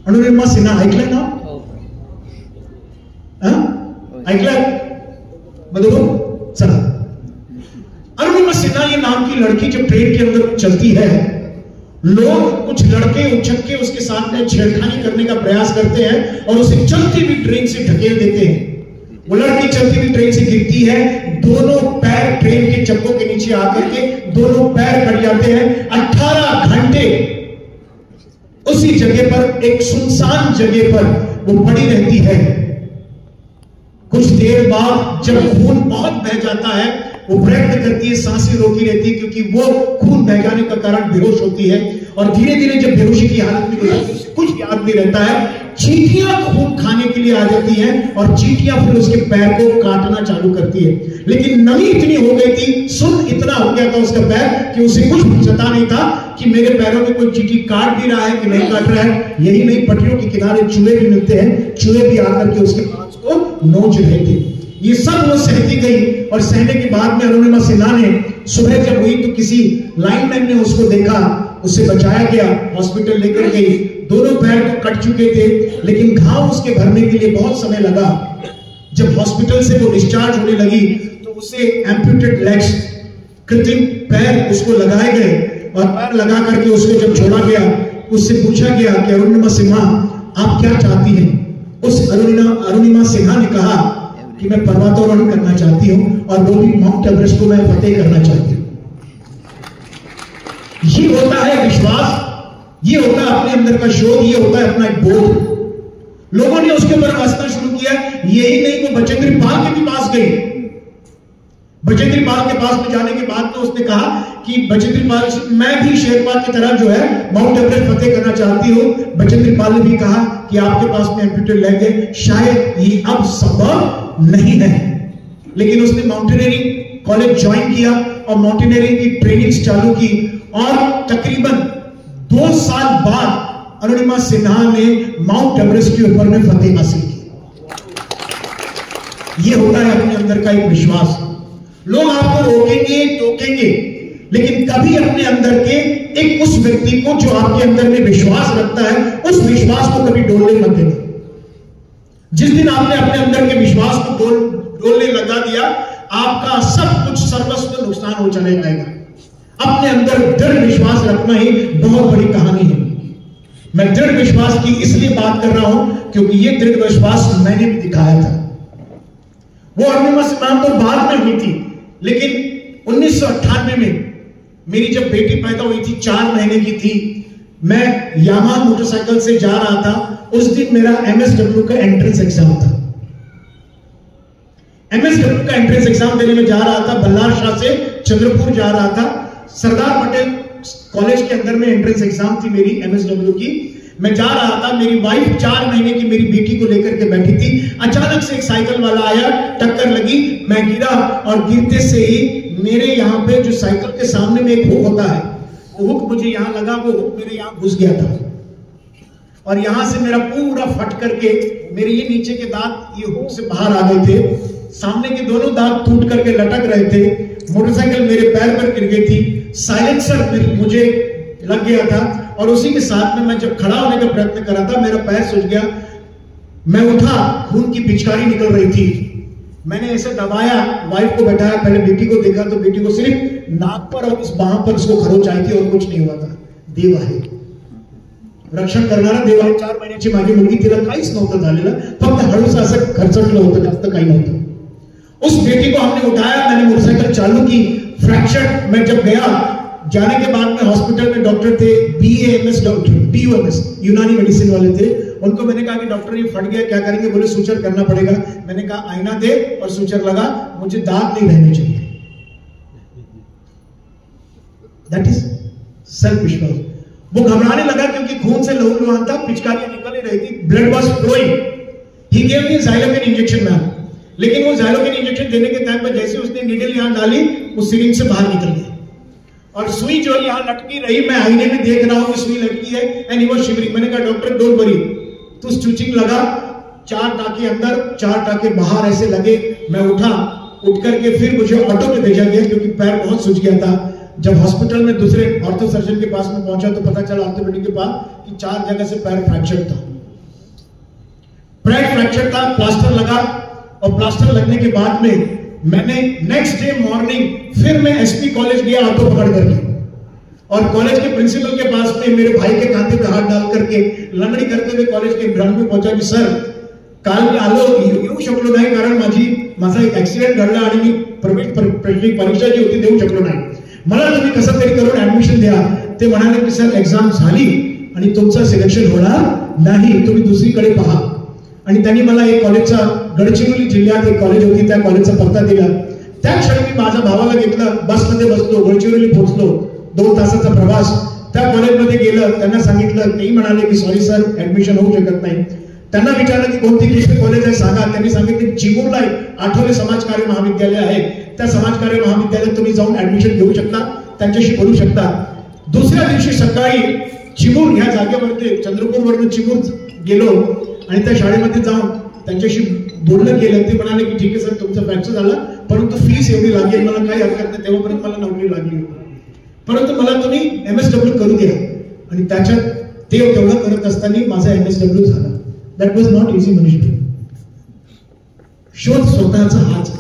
अनुरिमा सिन्हा ऐकलंय ना? ऐकलंय? बरोबर. चला, अनुरिमा सिन्हा ये नाम की लड़की जब ट्रेन के अंदर चलती है, लोग कुछ लड़के उछक के उसके साथ में छेड़खानी करने का प्रयास करते हैं और उसे चलती हुई ट्रेन से ढकेल देते हैं. वो लड़की चलती हुई ट्रेन से गिरती है, दोनों पैर ट्रेन के चक्कों के नीचे आकर के दोनों पैर कट जाते हैं. 18 घंटे उसी जगह पर, एक सुनसान जगह पर वो पड़ी रहती है. कुछ देर बाद जब खून बहुत बह जाता है, वो प्रयत्न करती है, सांसें रोकी रहती है, क्योंकि वो खून बह जाने का कारण बेहोश होती है. और धीरे धीरे जब बेहोशी की हालत में गुजरती है, कुछ याद नहीं रहता है, चींटियां खून खाने के लिए आ जाती हैं और चींटियां फिर उसके पैर को काटना चालू करती है. लेकिन नमी इतनी हो गई थी, सुन इतना हो गया था उसका पैर कि उसे कुछ पता नहीं था कि मेरे पैरों में कोई चींटी काट भी रहा है कि नहीं काट रहा है. यही नहीं, पटरियों के किनारे चूहे भी मिलते हैं, चूहे भी आकर के उसके मांस को नोच रहे थे. ये सब वो सहती गई और सहने के बाद में अनुरिमा सिन्हा ने सुबह जब हुई तो किसी लाइनमैन ने उसको देखा, उसे बचाया गया, हॉस्पिटल लेकर गई. दोनों पैर तो कट चुके थे लेकिन घाव उसके भरने के लिए बहुत समय लगा. जब हॉस्पिटल से वो डिस्चार्ज होने लगी तो उसे एम्प्यूटेड लेग्स, कृत्रिम पैर उसको लगाए गए और पैर लगा करके उसको जब छोड़ा गया, उससे पूछा गया कि अनुरिमा सिन्हा आप क्या चाहती हैं. उस अनुरिमा सिन्हा ने कहा कि मैं पर्वतारोहण करना चाहती हूं और वो भी माउंट एवरेस्ट को मैं फतेह करना चाहती हूं. ये होता है विश्वास ये होता है अपने अंदर का शोध, ये होता है अपना एक बोध। लोगों ने उसके ऊपर हंसना शुरू किया। यही नहीं, वो बचेंद्री पाल के भी पास गई। बचेंद्री पाल के पास में जाने के बाद में उसने कहा कि बचेंद्री पाल, मैं भी शेरपा की तरह जो है माउंट एवरेस्ट फतेह करना चाहती हूं। बचेंद्री पाल ने भी कहा कि आपके पास में एम्प्यूटेड लेग है, शायद ये अब संभव नहीं है। लेकिन उसने माउंटेनियरिंग कॉलेज ज्वाइन किया और माउंटेनियरिंग की ट्रेनिंग चालू की, और तकरीबन 2 साल बाद अरुणिमा सिन्हा ने माउंट एवरेस्ट के ऊपर में फतेह हासिल की। यह होता है अपने अंदर का एक विश्वास। लोग आपको रोकेंगे, टोकेंगे, लेकिन कभी अपने अंदर के एक उस व्यक्ति को जो आपके अंदर में विश्वास रखता है, उस विश्वास को कभी डोलने मत देना। जिस दिन आपने अपने अंदर के विश्वास को डोलने लगा दिया, आपका सब कुछ सर्वस्व नुकसान हो चले जाएगा। अपने अंदर दृढ़ विश्वास रखना ही बहुत बड़ी कहानी है। मैं दृढ़ विश्वास की इसलिए बात कर रहा हूं क्योंकि यह दृढ़ विश्वास मैंने भी दिखाया था। वो अरुणिमा सिन्हा तो बाद में हुई थी, लेकिन 1998 में मेरी जब बेटी पैदा हुई थी, 4 महीने की थी, मैं यामाहा मोटरसाइकिल से जा रहा था। उस दिन मेरा एमएसडब्ल्यू का एंट्रेंस एग्जाम था। एमएसडब्ल्यू का एंट्रेंस एग्जाम देने में जा रहा था, बल्लार शाह से चंद्रपुर जा रहा था। सरदार पटेल कॉलेज के अंदर में एंट्रेंस एग्जाम थी मेरी एमएसडब्ल्यू की। मैं जा रहा था, मेरी वाइफ 4 महीने की मेरी बेटी को लेकर के बैठी थी। अचानक से एक साइकिल वाला आया, टक्कर लगी, मैं गिरा, और गिरते से ही मेरे यहाँ पे जो साइकिल के सामने में एक हुक होता है, वो हुक मुझे यहाँ लगा, वो हुक मेरे यहाँ घुस गया था, और यहां से मेरा पूरा फट करके मेरे ये नीचे के दांत ये हुक से बाहर आ गए थे। सामने के दोनों दांत टूट करके लटक रहे थे। मोटरसाइकिल मेरे पैर पर गिर गई थी। साइलेंसर मुझे लग गया था, और उसी के साथ में मैं जब खड़ा होने का प्रयत्न कर रहा था, मेरा पैर सूज गया। मैं उठा, खून की पिचकारी निकल रही थी। मैंने ऐसे दबाया, वाइफ को बैठाया, पहले बेटी को देखा तो बेटी को सिर्फ नाक पर और इस बाह पर उसको खरोच आई थी, और कुछ नहीं हुआ था। देव आहे, रक्षण करणारा देव आहे। 4 महिन्याची माझी मुलगी, तिला काहीच नव्हतं झालेलं, फक्त हळूच असं खरचटलं होतं, जास्त काही नव्हतं। उस बेटी को हमने उठाया, मैंने मोटरसाइकिल चालू की। फ्रैक्चर मैं जब गया, जाने के बाद में हॉस्पिटल में डॉक्टर थे, BAMS डॉक्टर, BUMS यूनानी मेडिसिन वाले थे। उनको मैंने कहा कि डॉक्टर ये फट गया, क्या करेंगे? बोले सूचर करना पड़ेगा। मैंने कहा आईना दे और सूचर लगा, मुझे दांत नहीं रहने चाहिए। दैट इज सेल्फ विश्वास। वो घबराने लगा क्योंकि खून से लहूलुहान था, पिचकारियां निकल ही रही थी, blood was flowing. He gave me xylocaine injection ma'am, लेकिन वो ज़ाइलोकेन इंजेक्शन देने के टाइम पर जैसे उसने नीडल यहां डाली, वो सिरिंज से बाहर निकल गई, और सुई जो यहां लटकी रही, मैं आईने में देख रहा हूं कि सुई लटकी है, एंड ही वाज शिवरिंग। मैंने कहा डॉक्टर डोंट वरी, तो स्टिचिंग लगा, 4 टाके अंदर 4 टाके बाहर ऐसे लगे। मैं उठा, उठ करके फिर मुझे ऑटो में भेजा गया क्योंकि पैर बहुत सूज गया था। जब हॉस्पिटल में दूसरे ऑर्थो सर्जन के पास में पहुंचा तो पता चला ऑर्थोपेडिक के पास कि 4 जगह से पैर फ्रैक्चर था। पैर फ्रैक्चर था, प्लास्टर लगा, और प्लास्टर लगने के बाद में मैंने नेक्स्ट डे मॉर्निंग फिर मैं एसपी कॉलेज गया ऑटो पकड़ करके, और कॉलेज के प्रिंसिपल के पास में मेरे भाई के कांधे पे हाथ डाल करके लंगड़ी करते हुए कॉलेज के ग्राउंड में पहुंचा कि सर काल मी आलो, येऊ शकलो नाही कारण माझा एक ऍक्सिडेंट घडला आणि मी परीक्षा जी होती देऊ शकलो नाही, मला तुम्ही कसं तरी करून ऍडमिशन द्या। ते म्हणाले की सर एक्झाम झाली आणि तुमचं सिलेक्शन होणार नाही, तुम्ही दुसरीकडे पहा। आणि त्यांनी मला एक कॉलेजचा, गडचिरोली जिल्ह्यात एक कॉलेज होती, त्या कॉलेजचा पत्ता दिला। त्या क्षणी मी माझ्या भावाला घेतलं, बसमध्ये बसलो, गडचिरोली पोहोचलो, 2 तासाचा प्रवास। त्या कॉलेजमध्ये गेलं, त्यांना सांगितलं, तेही म्हणाले की सॉरी सर ऍडमिशन होऊ शकत नाही। त्यांना विचारलं की कोणती कृषी कॉलेज आहे सांगा, त्यांनी सांगितलं चिमूरला आठवले समाजकार्य महाविद्यालय आहे, त्या समाजकार्य महाविद्यालयात तुम्ही जाऊन ऍडमिशन घेऊ शकता, त्यांच्याशी बोलू शकता। दुसऱ्या दिवशी सकाळी चिमूर ह्या जागेवरती, चंद्रपूरवरून चिमूर गेलो आणि त्या शाळेमध्ये जाऊन त्यांच्याशी बोलणं केलं। ते म्हणाले की ठीक आहे सर तुमचं फ्रॅक्चर झालं, परंतु फीस एवढी लागेल, मला काही हरकत नाही, तेव्हापर्यंत मला नोकरी लागली, परंतु मला तुम्ही MSW करू द्या। आणि त्याच्यात ते तेवढं करत असताना माझा MSW झाला। That was not easy Manish. शोध स्वतःचा हाच,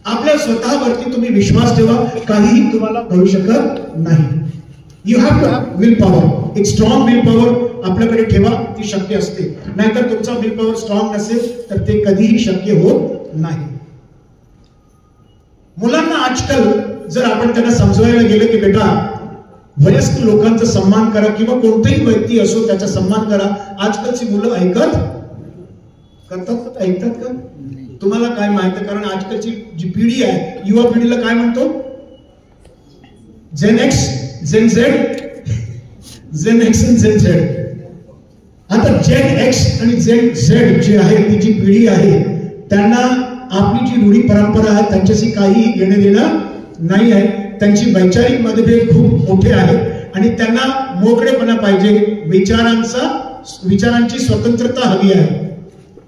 आपल्या स्वतःवरती तुम्ही विश्वास ठेवा, काहीही तुम्हाला करू शकत नाही। You have to have will power, एक स्ट्रॉंग विल पॉवर आपल्याकडे ठेवा, ती शक्य असते। नाहीतर तुमचा विल पॉवर स्ट्रॉंग नसेल तर ते कधीही शक्य होत नाही। मुलांना आजकाल जर आपण त्यांना समजवायला गेलं की बेटा वयस्क लोकांचा सन्मान करा किंवा कोणतेही व्यक्ती असो त्याचा सन्मान करा. आजकालची मुलं ऐकतात का? तुम्हाला काय माहिती? कारण आजकालची जी पिढी आहे, युवा पिढीला काय म्हणतो? जेन एक्स, जेन झेड, जेन एक्स आणि जेन झेड. आता जेन एक्स आणि जेन झेड जी आहे ती जी पिढी आहे त्यांना आपली जी रूढी परंपरा आहे त्यांच्याशी काही घेणं देणं नाही आहे. त्यांची वैचारिक मतभेद खूप मोठे आहेत आणि त्यांना मोकळेपणा पाहिजे. विचारांची स्वतंत्रता हवी आहे.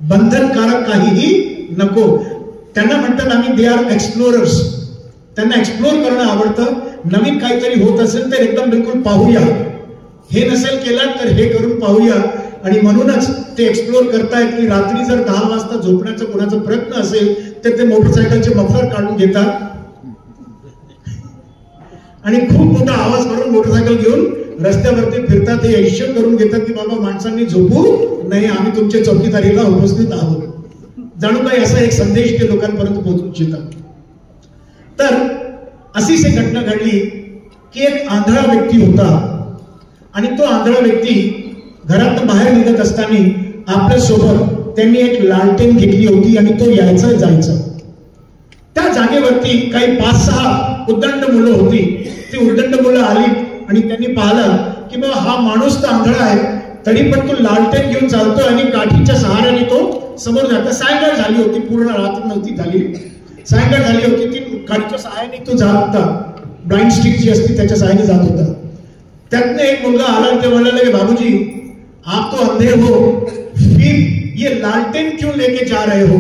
बंधनकारक काहीही नको. त्यांना म्हणतात आम्ही दे आर एक्सप्लोरर्स. त्यांना एक्सप्लोर करणं आवडतं. नवीन काहीतरी होत असेल तर एकदम बिलकुल पाहूया, हे नसेल केलं तर हे करून पाहूया. आणि म्हणूनच ते एक्सप्लोर करतायत की रात्री जर 10 वाजता झोपण्याचा कोणाचा प्रयत्न असेल तर ते मोटरसायकलचे मफलर काढून घेतात आणि खूप मोठा आवाज करून मोटरसायकल घेऊन रस्त्यावरती फिरतात. हे ऐश्य करून घेतात की बाबा माणसांनी झोपू नाही, आम्ही तुमच्या चौकीदारीला उपस्थित आहोत. जाणू काय असा एक संदेश ते लोकांपर्यंत पोहोचू इच्छितात. तर अशीच एक घटना घडली की एक आंधळा व्यक्ती होता आणि तो आंधळा व्यक्ती घरातून बाहेर निघत असताना आपल्या सोबत त्यांनी एक लालटेन घेतली होती आणि तो यायचं जायचं. त्या जागेवरती काही 5-6 उद्दंड मुलं होती. ती उद्दंड मुलं आली आणि त्यांनी पाहिलं की बाबा हा माणूस तर आंधळा आहे तरी पण तो लालटेन घेऊन चालतोय आणि काठीच्या सहाऱ्याने तो समोर जातो. सायंकाळ झाली होती, पूर्ण रात्र नव्हती झाली, सायंकाळ झाली होती. ती काठीच्या सहाय्याने तो जात होता. ब्लाइंड स्टिक जी असते त्याच्या सहाय्याने जात होता. त्यातनं एक मुलगा आला आणि ते म्हणाला की बाबूजी आप तो अंधे हो, फिर ये लालटेन क्यों लेके जा रहे हो?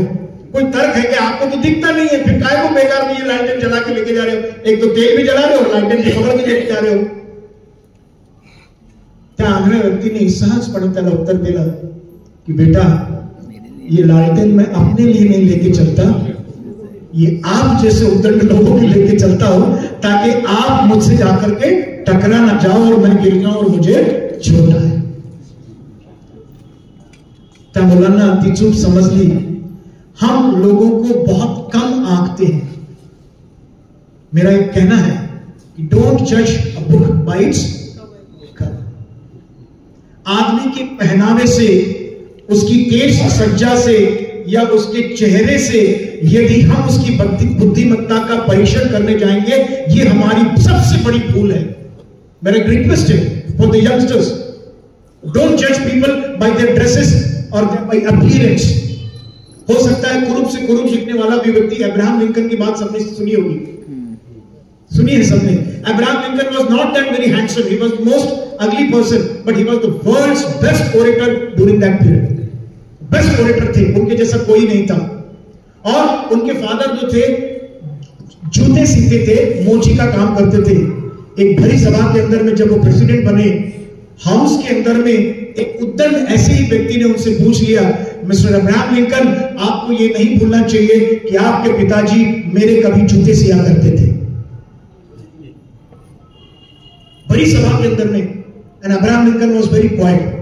कोई तर्क है कि आपको तो दिखता नहीं है, फिर काय को बेकार में ये लालटेन जला के लेके जा रहे हो? एक तो तेल भी जला रहे हो, लालटेन भी पकड़ के लेके जा रहे हो. त्या आंधळ्या व्यक्तीने सहजपणे त्याला उत्तर दिलं कि बेटा ये लालटेन मैं अपने लिए नहीं लेके चलता, ये आप जैसे उद्दंड लोगों के लेके चलता हो ताकि आप मुझसे जाकर के टकरा ना जाओ और मैं गिर जाऊं और मुझे छोटा है. त्या मुलांना ती चूक समजली. हम लोगों को बहुत कम आंकते हैं. मेरा एक कहना है कि डोंट जज a book by its cover. आदमी के पहनावे से, उसकी केश सज्जा से या उसके चेहरे से यदि हम उसकी बुद्धिमत्ता का परीक्षण करने जाएंगे, ये हमारी सबसे बड़ी भूल है. मेरा एक रिक्वेस्ट है फॉर द यंगस्टर्स, डोंट जज पीपल बाय देयर ड्रेसेस और बाय अपीयरेंस. हो सकता है कुरूप से कुरूप दिखने वाला भी व्यक्ति, अब्राहम लिंकन की बात सबने सुनी होगी, सुनी है सबने. Abraham Lincoln was not that very handsome, he was the most ugly person, but he was the world's best orator during that period. Best orator थे, उनके जैसा कोई नहीं था. और उनके फादर जो थे जूते सीते थे, मोची का काम करते थे. एक भरी सभा के अंदर में जब वो प्रेसिडेंट बने, हाउस के अंदर में एक उद्दंड ऐसे ही व्यक्ति ने उनसे पूछ लिया, मिस्टर अब्राहम लिंकन, आपको ये नहीं भूलना चाहिए कि आपके पिताजी मेरे कभी जूते सिया करते थे. बड़ी सभा के अंदर में. एंड अब्राहम लिंकन वाज वेरी क्वाइट.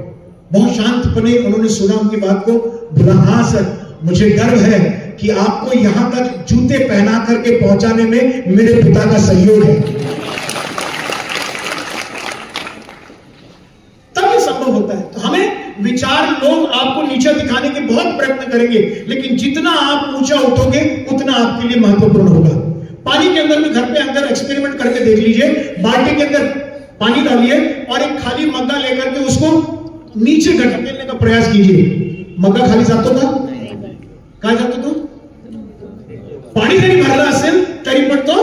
बहुत शांतपने उन्होंने सुना उनकी बात को. बोला हाँ सर, मुझे गर्व है कि आपको यहां तक जूते पहना करके पहुंचाने में मेरे पिता का सहयोग है. तब ये संभव होता है. तो हमें विचार, लोग आपको नीचा दिखाने के बहुत प्रयत्न करेंगे, लेकिन जितना आप ऊंचा उठोगे उतना आपके लिए महत्वपूर्ण होगा. पानी के अंदर में घर पे अंदर एक्सपेरिमेंट करके देख लीजिए. बाल्टी के अंदर पानी डालिए और एक खाली मग्गा लेकर के उसको नीचे ढकेलने का प्रयास कीजिए. मग्गा खाली जातो का? काय जातो तो? पाणी जरी भरला असेल तरी पण तो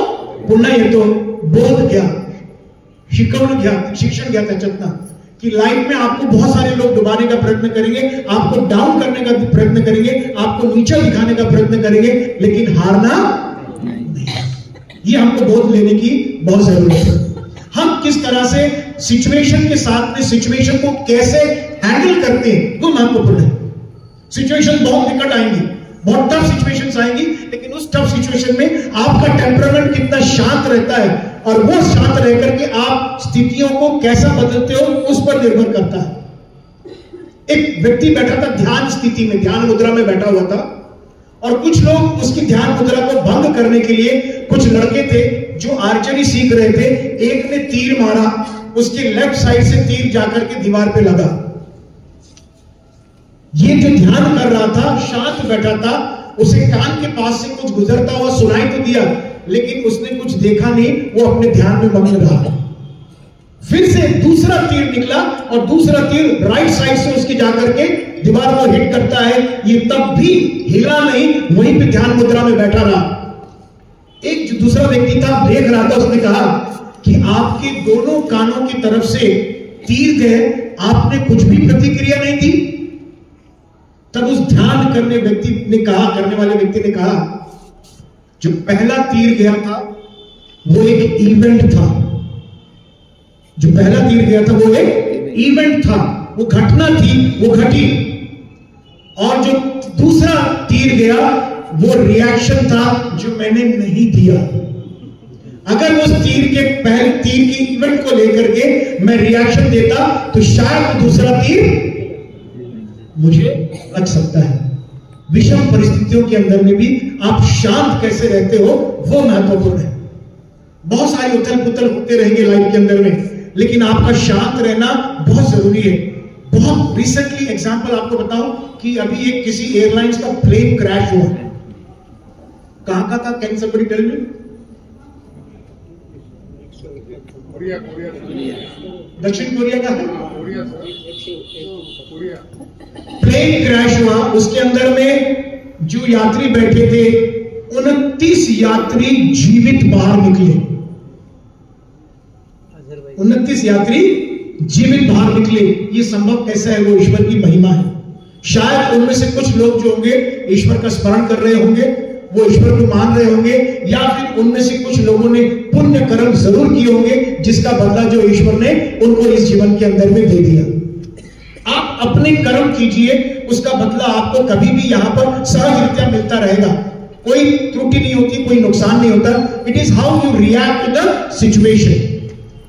पुन्हा येतो. बोध घ्या, शिकवण घ्या, शिक्षण घ्या त्याच्यातनं कि लाइफ में आपको बहुत सारे लोग डुबाने का प्रयत्न करेंगे, आपको डाउन करने का प्रयत्न करेंगे, आपको नीचा दिखाने का प्रयत्न करेंगे, लेकिन हारना नहीं. ये हमको बोध लेने की बहुत जरूरत है. हम किस तरह से सिचुएशन के साथ में सिचुएशन को कैसे हैंडल करते हैं वो महत्वपूर्ण है. सिचुएशन बहुत निकट आएंगी, बहुत टफ सिचुएशंस आएंगी, लेकिन उस टफ सिचुएशन में आपका टेम्परामेंट कितना शांत रहता है और वो शांत रह करके आप स्थितियों को कैसा बदलते हो उस पर निर्भर करता है. एक व्यक्ति बैठा था ध्यान स्थिति में, ध्यान मुद्रा में बैठा हुआ था और कुछ लोग उसकी ध्यान मुद्रा को भंग करने के लिए, कुछ लड़के थे जो आर्चरी सीख रहे थे, एक ने तीर मारा, उसके लेफ्ट साइड से तीर जाकर के दीवार पे लगा। ये जो ध्यान कर रहा था, शांत बैठा था, उसे कान के पास से कुछ गुजरता हुआ सुनाई तो दिया, लेकिन उसने कुछ देखा नहीं, वो अपने ध्यान में मग्न रहा। फिर से दूसरा तीर निकला और दूसरा तीर राइट साइड से उसके जाकर के दीवार को हिट करता है। ये तब भी हिला नहीं, वहीं पे ध्यान मुद्रा में बैठा रहा। एक जो दूसरा व्यक्ति था, देख रहा था, उसने कहा कि आपके दोनों कानों की तरफ से तीर गए, आपने कुछ भी प्रतिक्रिया नहीं दी। तब उस ध्यान करने वाले व्यक्ति ने कहा, जो पहला तीर गया था वो एक इवेंट था। जो पहला तीर गया था वो एक इवेंट था, वो घटना थी, वो घटी। और जो दूसरा तीर गया वो रिएक्शन था जो मैंने नहीं दिया। अगर उस तीर के पहले तीर की इवेंट को लेकर के मैं रिएक्शन देता तो शायद दूसरा तीर मुझे लग सकता है। विषम परिस्थितियों के अंदर में भी आप शांत कैसे रहते हो वो महत्वपूर्ण है। बहुत सारी उथल पुथल होते रहेंगे लाइफ के अंदर में, लेकिन आपका शांत रहना बहुत जरूरी है। बहुत रिसेंटली एग्जांपल आपको बताऊं कि अभी एक किसी एयरलाइंस का प्लेन क्रैश हुआ। कहां का था? Can somebody tell me? दक्षिण कोरिया का है। प्लेन क्रैश हुआ, उसके अंदर में जो यात्री बैठे थे 29 यात्री जीवित बाहर निकले। 29 यात्री जीवित बाहर निकले। ये संभव कैसा है? वो ईश्वर की महिमा है। शायद उनमें से कुछ लोग जो होंगे ईश्वर का स्मरण कर रहे होंगे, वो ईश्वर को मान रहे होंगे, या फिर उनमें से कुछ लोगों ने पुण्य कर्म जरूर किए होंगे जिसका बदला जो ईश्वर ने उनको इस जीवन के अंदर में दे दिया। आप अपने कर्म कीजिए, उसका बदला आपको कभी भी यहां पर सहजरीत्या मिलता रहेगा। कोई त्रुटि नहीं होती, कोई नुकसान नहीं होता। It is how you react to the situation.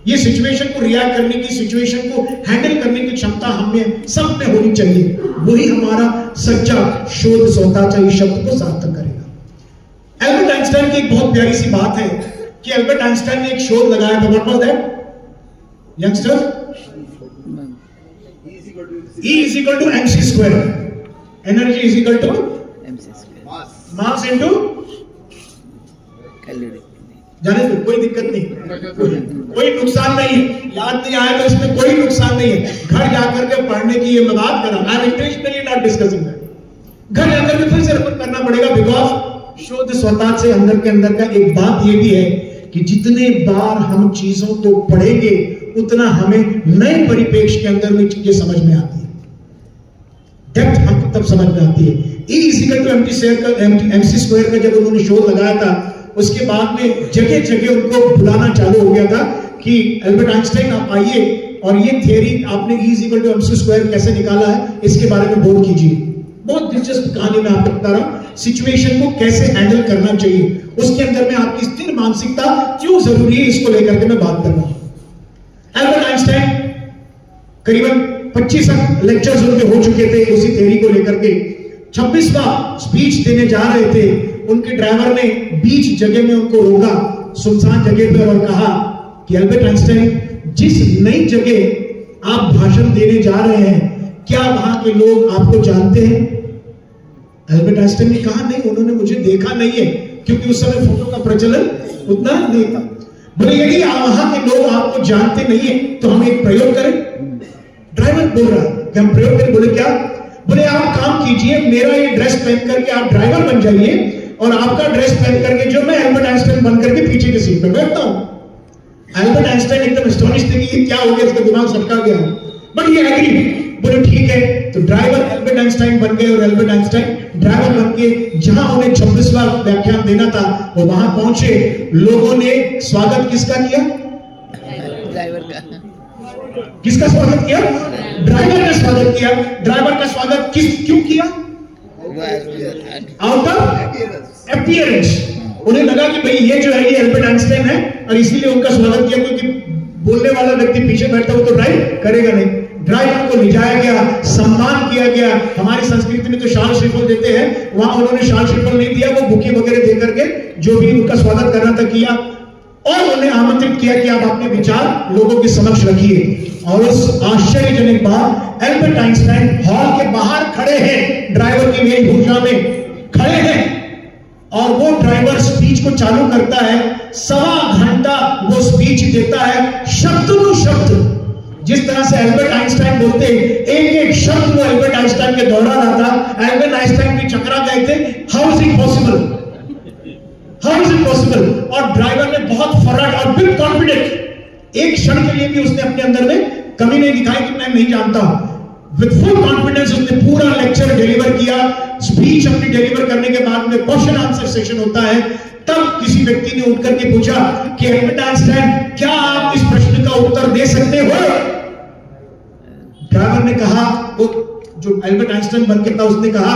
ये सिचुएशन को रिएक्ट करने की, सिचुएशन को हैंडल करने की क्षमता हमें सब में होनी चाहिए। वही हमारा सच्चा शोध सोता चाहिए शब्द को सार्थक करेगा। एल्बर्ट आइंस्टाइन की एक बहुत प्यारी सी बात है कि एल्बर्ट आइंस्टाइन ने एक शोध लगाया था। व्हाट वाज that youngster? E is equal to mc square. Energy is equal to mc square. Mass into calorie. जाने दो, कोई दिक्कत नहीं, कोई नुकसान नहीं है। याद नहीं आया तो इसमें कोई नुकसान नहीं है। घर जाकर के पढ़ने की ये बात करा। I am intentionally not discussing that. घर जाकर के फिर से रिपीट करना पड़ेगा, बिकॉज शोध स्वतः से अंदर के अंदर का एक बात ये भी है कि जितने बार हम चीजों को पढ़ेंगे उतना हमें नए परिप्रेक्ष्य के अंदर में चीजें समझ में आती है। डेप्थ हमको तब समझ में आती है। E equal to MC square का जब उन्होंने शोध लगाया था, उसके बाद में जगह जगह उनको बुलाना चालू हो गया था कि एल्बर्ट आइंस्टाइन आप आइए और ये थियरी आपने E equal to MC square कैसे निकाला है इसके बारे में बोल कीजिए। बहुत दिलचस्प कहानी मैं आपको बता रहा हूं। सिचुएशन को कैसे हैंडल करना चाहिए, उसके अंदर में आपकी स्थिर मानसिकता क्यों जरूरी है, इसको लेकर के मैं बात कर रहा हूं। एल्बर्ट आइंस्टाइन करीबन 25 लेक्चर्स उनके हो चुके थे उसी थ्योरी को लेकर के। 26वां स्पीच देने जा रहे थे, उनके ड्राइवर ने बीच जगह में उनको रोका, सुनसान जगह पर, और कहा कि एल्बर्ट आइंस्टाइन, जिस नई जगह आप भाषण देने जा रहे हैं, क्या वहां के लोग आपको जानते हैं? एल्बर्ट आइंस्टाइन ने कहा, नहीं, उन्होंने मुझे देखा नहीं है, क्योंकि उस समय फोटो का प्रचलन उतना नहीं था। बोले यदि वहां के लोग आपको जानते नहीं है तो हम एक प्रयोग करें। ड्राइवर बोल रहा है कि हम प्रयोग करें। बोले क्या? बोले आप काम कीजिए, मेरा ये ड्रेस पहन करके आप ड्राइवर बन जाइए और आपका ड्रेस पहन करके जो मैं एल्बर्ट आइंस्टाइन बन करके पीछे की सीट पे बैठता हूं। एल्बर्ट आइंस्टाइन एकदम एस्टोनिश थे कि ये क्या हो गया, इसका दिमाग सटका गया। बट ये एग्री, बोले ठीक है। तो ड्राइवर एल्बर्ट आइंस्टाइन बन गए और एल्बर्ट आइंस्टाइन ड्राइवर बन के जहां उन्हें 26वां व्याख्यान देना था वो वहां पहुंचे। लोगों ने स्वागत किसका किया? ड्राइवर का। किसका स्वागत किया? ड्राइवर का स्वागत किया। ड्राइवर का स्वागत क्यों किया? Out of appearance. उन्हें लगा कि भाई ये जो है ये एल्बर्ट आइंस्टाइन है और इसीलिए उनका स्वागत किया, क्योंकि बोलने वाला व्यक्ति पीछे बैठा हो तो ड्राइव करेगा नहीं। ड्राइवर को लिजाया गया, सम्मान किया गया। हमारी संस्कृति में तो शाल श्रीफल देते हैं, वहां उन्होंने शाल श्रीफल नहीं दिया, वो बुके वगैरह देकर के जो भी उनका स्वागत करना था किया। और उन्हें आमंत्रित किया कि आप अपने विचार लोगों के समक्ष रखिए। और उस आश्चर्यजनक बात, एल्बर्ट आइंस्टाइन हॉल के बाहर खड़े हैं, ड्राइवर की वेशभूषा में खड़े हैं, और वो ड्राइवर स्पीच को चालू करता है। 1.25 घंटा वो स्पीच देता है, शब्द टू शब्द। जिस तरह से एल्बर्ट आइंस्टाइन बोलते, एक एक शब्द वो एल्बर्ट आइंस्टाइन के दोहरा रहा था। एल्बर्ट आइंस्टाइन भी चकरा गए थे, how is it possible, how is it possible. और ड्राइवर ने बहुत फर्राट और विद कॉन्फिडेंट, एक क्षण के लिए भी उसने अपने अंदर में कमी नहीं दिखाई कि मैं नहीं जानता हूं। विद फुल कॉन्फिडेंस उसने पूरा लेक्चर डिलीवर किया। स्पीच अपनी डिलीवर करने के बाद में क्वेश्चन आंसर सेशन होता है। तब किसी व्यक्ति ने उठ करके पूछा कि एल्बर्ट आइंस्टाइन, क्या आप इस प्रश्न का उत्तर दे सकते हो? ड्राइवर ने कहा, वो जो एल्बर्ट आइंस्टाइन बन के था, उसने कहा,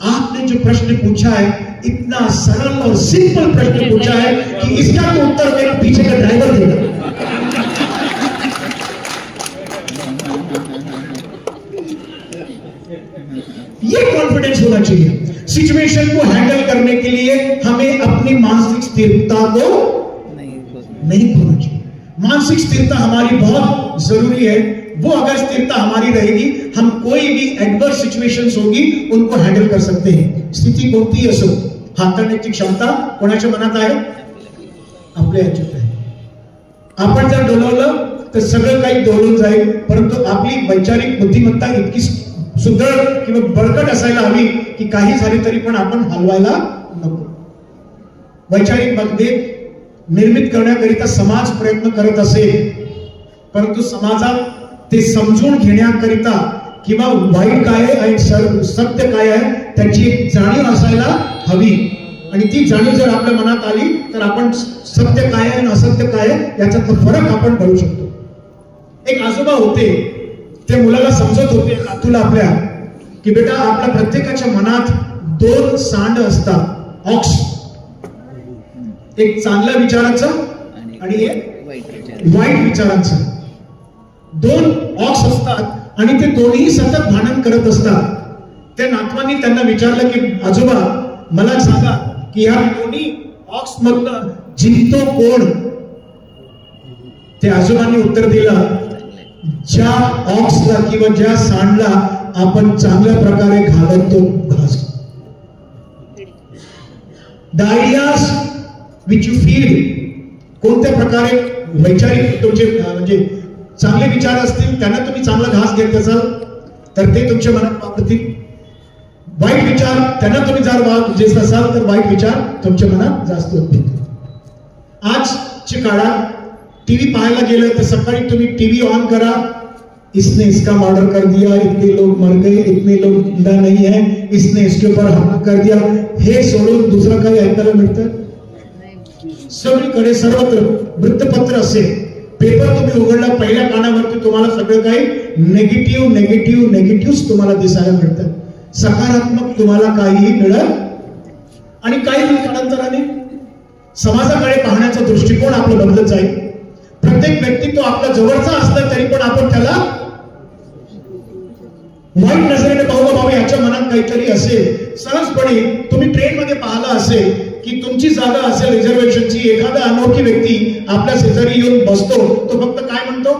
आपने जो प्रश्न पूछा है इतना सरल और सिंपल प्रश्न पूछा है कि इसका तो उत्तर मेरा पीछे का ड्राइवर देगा। ये कॉन्फिडेंस होना चाहिए। सिचुएशन को हैंडल करने के लिए हमें अपनी मानसिक स्थिरता को नहीं खोना चाहिए। मानसिक स्थिरता हमारी बहुत जरूरी है। वो अगर स्थिरता हमारी रहेगी, हम कोई भी एडवर्स सिच्युएशंस होगी उनको हैंडल कर सकते हैं। स्थिती कोणतीही असो, हाताळण्याची क्षमता कोणाच्या मनात आहे? आपल्या ह्याच्यात आहे। आपण जर डोलवलं तर सगळं काही डोलून जाईल, परंतु आपली वैचारिक बुद्धिमत्ता इतकी सुदृढ किंवा बळकट असायला हवी की काही झाली तरी पण आपण हलवायला नको। वैचारिक मतभेद निर्मित करण्याकरिता समाज प्रयत्न करत असेल, परंतु समाजात ते समजून घेण्याकरिता किंवा वाईट काय आहे आणि सत्य काय आहे त्याची एक जाणीव असायला हवी। आणि ती जाणीव जर आपल्या मनात आली तर आपण सत्य काय आहे आणि असत्य काय आहे याच्यातला फरक आपण कळू शकतो। एक आजोबा होते, ते मुलाला समजत होते, नातूला आपल्या, की बेटा आपल्या प्रत्येकाच्या मनात 2 सांड असतात, ऑक्स, एक चांगल्या विचाराचं आणि एक वाईट विचारांचं। 2 ऑक्स असतात आणि ते दोन्ही सतत भांडण करत असतात। त्या नातवांनी त्यांना विचारलं की आजोबा मला सांगा की या दोन्ही ऑक्स मधनं जिंकतो कोण? ते आजोबांनी उत्तर दिलं, ज्या ऑक्सला किंवा ज्या सांडला आपण चांगल्या प्रकारे घालतो घास। The ideas which you feed, कोणत्या प्रकारे वैचारिक तुमचे म्हणजे चांगले विचार असतील त्यांना तुम्ही चांगला घास घेत असाल तर ते तुमच्या मनात वावरतील। वाईट विचार त्यांना तुम्ही जर देत असाल तर वाईट विचार तुमच्या मनात जास्त होतील। आजच्या काळात टीव्ही पाहायला गेलं तर सकाळी तुम्ही टीव्ही ऑन करा, इसने इसका मर्डर कर दिया, इतने लोग मर गए, इतने लोग जिंदा नहीं है, इसने इसके ऊपर हमला कर दिया, हे सोडून दुसरं काही ऐकायला मिळतं? सगळीकडे सर्वत्र वृत्तपत्र असेल, पेपर तुम्ही उघडला, पहिल्या पानावरती तुम्हाला सगळं काही नेगेटिव्ह नेगेटिव्ह नेगेटिव्ह तुम्हाला दिसायला मिळतं। सकारात्मक तुम्हाला काहीही मिळत आणि काही कालांतराने समाजाकडे पाहण्याचा दृष्टिकोन आपला बदलत जाईल। प्रत्येक व्यक्ती तो आपल्या जवळचा असला तरी पण आपण त्याला वाईट नजरेने पाहू, बाबा याच्या मनात काहीतरी असेल। सहजपणे तुम्ही ट्रेन मध्ये पाहिलं असेल की तुमची जागा असेल रिझर्वेशनची, एखादा अनोळखी व्यक्ती आपल्या शेजारी येऊन बसतो, तो फक्त काय म्हणतो?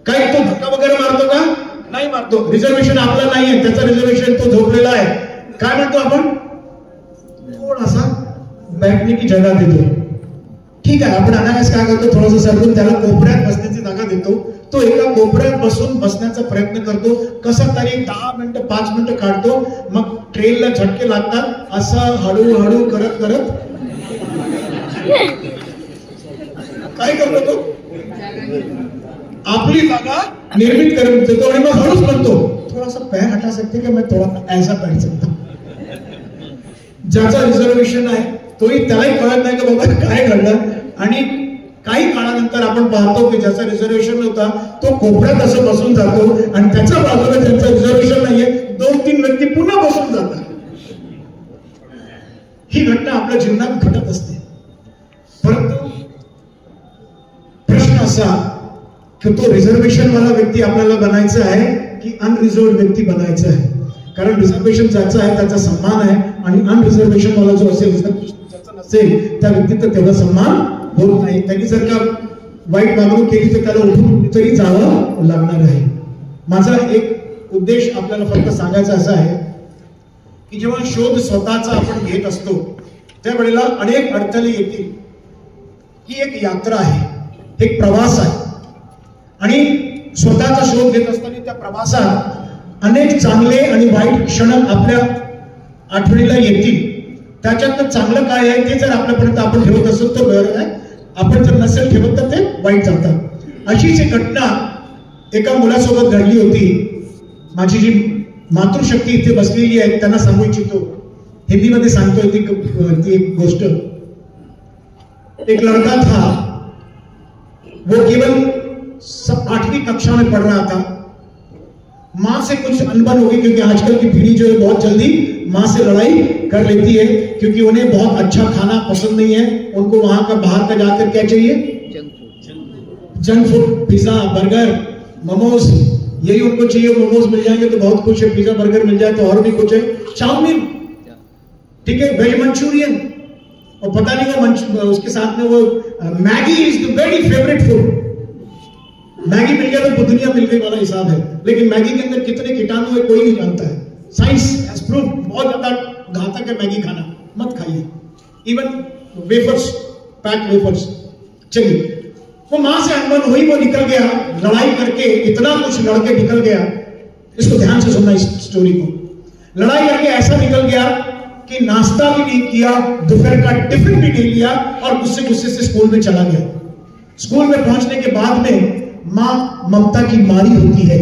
काय तो धक्का वगैरे मारतो का? नाही मारतो। रिझर्वेशन आपला नाहीये, त्याचा रिझर्वेशन तो झोपलेला आहे, काय म्हणतो आपण? थोडासा बैठने की जगह देतो। ठीक आहे, आपण अनायास काय करतो, थोडंसं सरकून त्याला कोपऱ्यात बसण्याची जागा देतो। तो एका कोपऱ्यात बसून बसण्याचा प्रयत्न करतो, कसा तरी 10 मिनिटं 5 मिनिटं काढतो, मग ट्रेनला झटके लागतात, असं हळूहळू करत करत काय करतो तो? आपली जागा निर्मित करून देतो आणि मग हळूच म्हणतो, थोड़ा सा पैर हटा सकते क्या, मैं थोड़ा ऐसा बैठ सकता। ज्याचा रिझर्वेशन आहे तोही त्यालाही कळत नाही की बाबा काय घडलं। आणि काही काळानंतर आपण पाहतो की ज्याचा रिझर्वेशन होता तो कोपऱ्यात असं बसून जातो आणि त्याच्या बाजूला ज्यांचं रिझर्वेशन नाहीये 2-3 व्यक्ती पुन्हा बसून जातात। ही घटना आपल्या जीवनात घडत असते। परंतु प्रश्न असा की तो रिझर्वेशन वाला व्यक्ती आपल्याला बनायचा आहे की अनरिझर्व्ड व्यक्ती बनायचा आहे? कारण रिझर्वेशन ज्याचा आहे त्याचा सन्मान आहे, आणि अनरिझर्वेशन वाला जो असेल ज्याचा नसेल त्या व्यक्तीचं तेवढा सन्मान होत नाही. त्यांनी जर का वाईट वागणूक केली तर त्याला उठून तरी जावं लागणार आहे. माझा एक उद्देश आपल्याला फक्त सांगायचा असा आहे की जेव्हा शोध स्वतःचा आपण घेत असतो त्यावेळेला अनेक अडथळे येतील. ही एक यात्रा आहे, एक प्रवास आहे आणि स्वतःचा शोध घेत असताना त्या प्रवासात अनेक चांगले आणि वाईट क्षण आपल्या आठवणीला येतील. त्याच्यातनं चांगलं काय आहे ते जर आपल्यापर्यंत आपण ठेवत असतो तर बरं आहे, आपण जर नसेल ठेवत तर ते वाईट जातात. अशीच एक घटना एका मुलासोबत घडली होती. माझी जी मातृशक्ती इथे बसलेली आहे त्यांना सांगू इच्छितो, हिंदीमध्ये सांगतोय ती एक गोष्ट. एक लड़का था, वो केवल 8वीं कक्षा में पढ़ रहा था. माँ से कुछ अनबन हो गई क्योंकि आजकल की पीढ़ी जो है बहुत जल्दी माँ से लड़ाई कर लेती है क्योंकि उन्हें बहुत अच्छा खाना पसंद नहीं है. उनको वहां का बाहर का जाकर क्या चाहिए, junk food, pizza, burger, momos, यही उनको चाहिए. मोमोज मिल जाएंगे तो बहुत खुश है, पिज्जा बर्गर मिल जाए तो और भी कुछ है, चाउमीन, ठीक है, वेज मंचूरियन, और पता नहीं वो उसके साथ में वो Maggi is the very favourite food. Maggi मिल गया तो दुनिया मिल गई वाला हिसाब है. लेकिन मैगी के अंदर कितने कीटाणु है कोई नहीं जानता है. साइंस हैज प्रूव बहुत ज्यादा घातक है मैगी खाना, मत खाइए. इवन वेफर्स, पैक वेफर्स. चलिए, वो मां से अनबन हुई, वो निकल गया लड़ाई करके, इतना कुछ लड़के निकल गया. इसको ध्यान से सुनना इस स्टोरी को. लड़ाई करके ऐसा निकल गया कि नाश्ता भी नहीं किया, दोपहर का टिफिन भी नहीं लिया और गुस्से गुस्से से स्कूल में चला गया. स्कूल में पहुंचने के बाद में मां ममता की मारी होती है.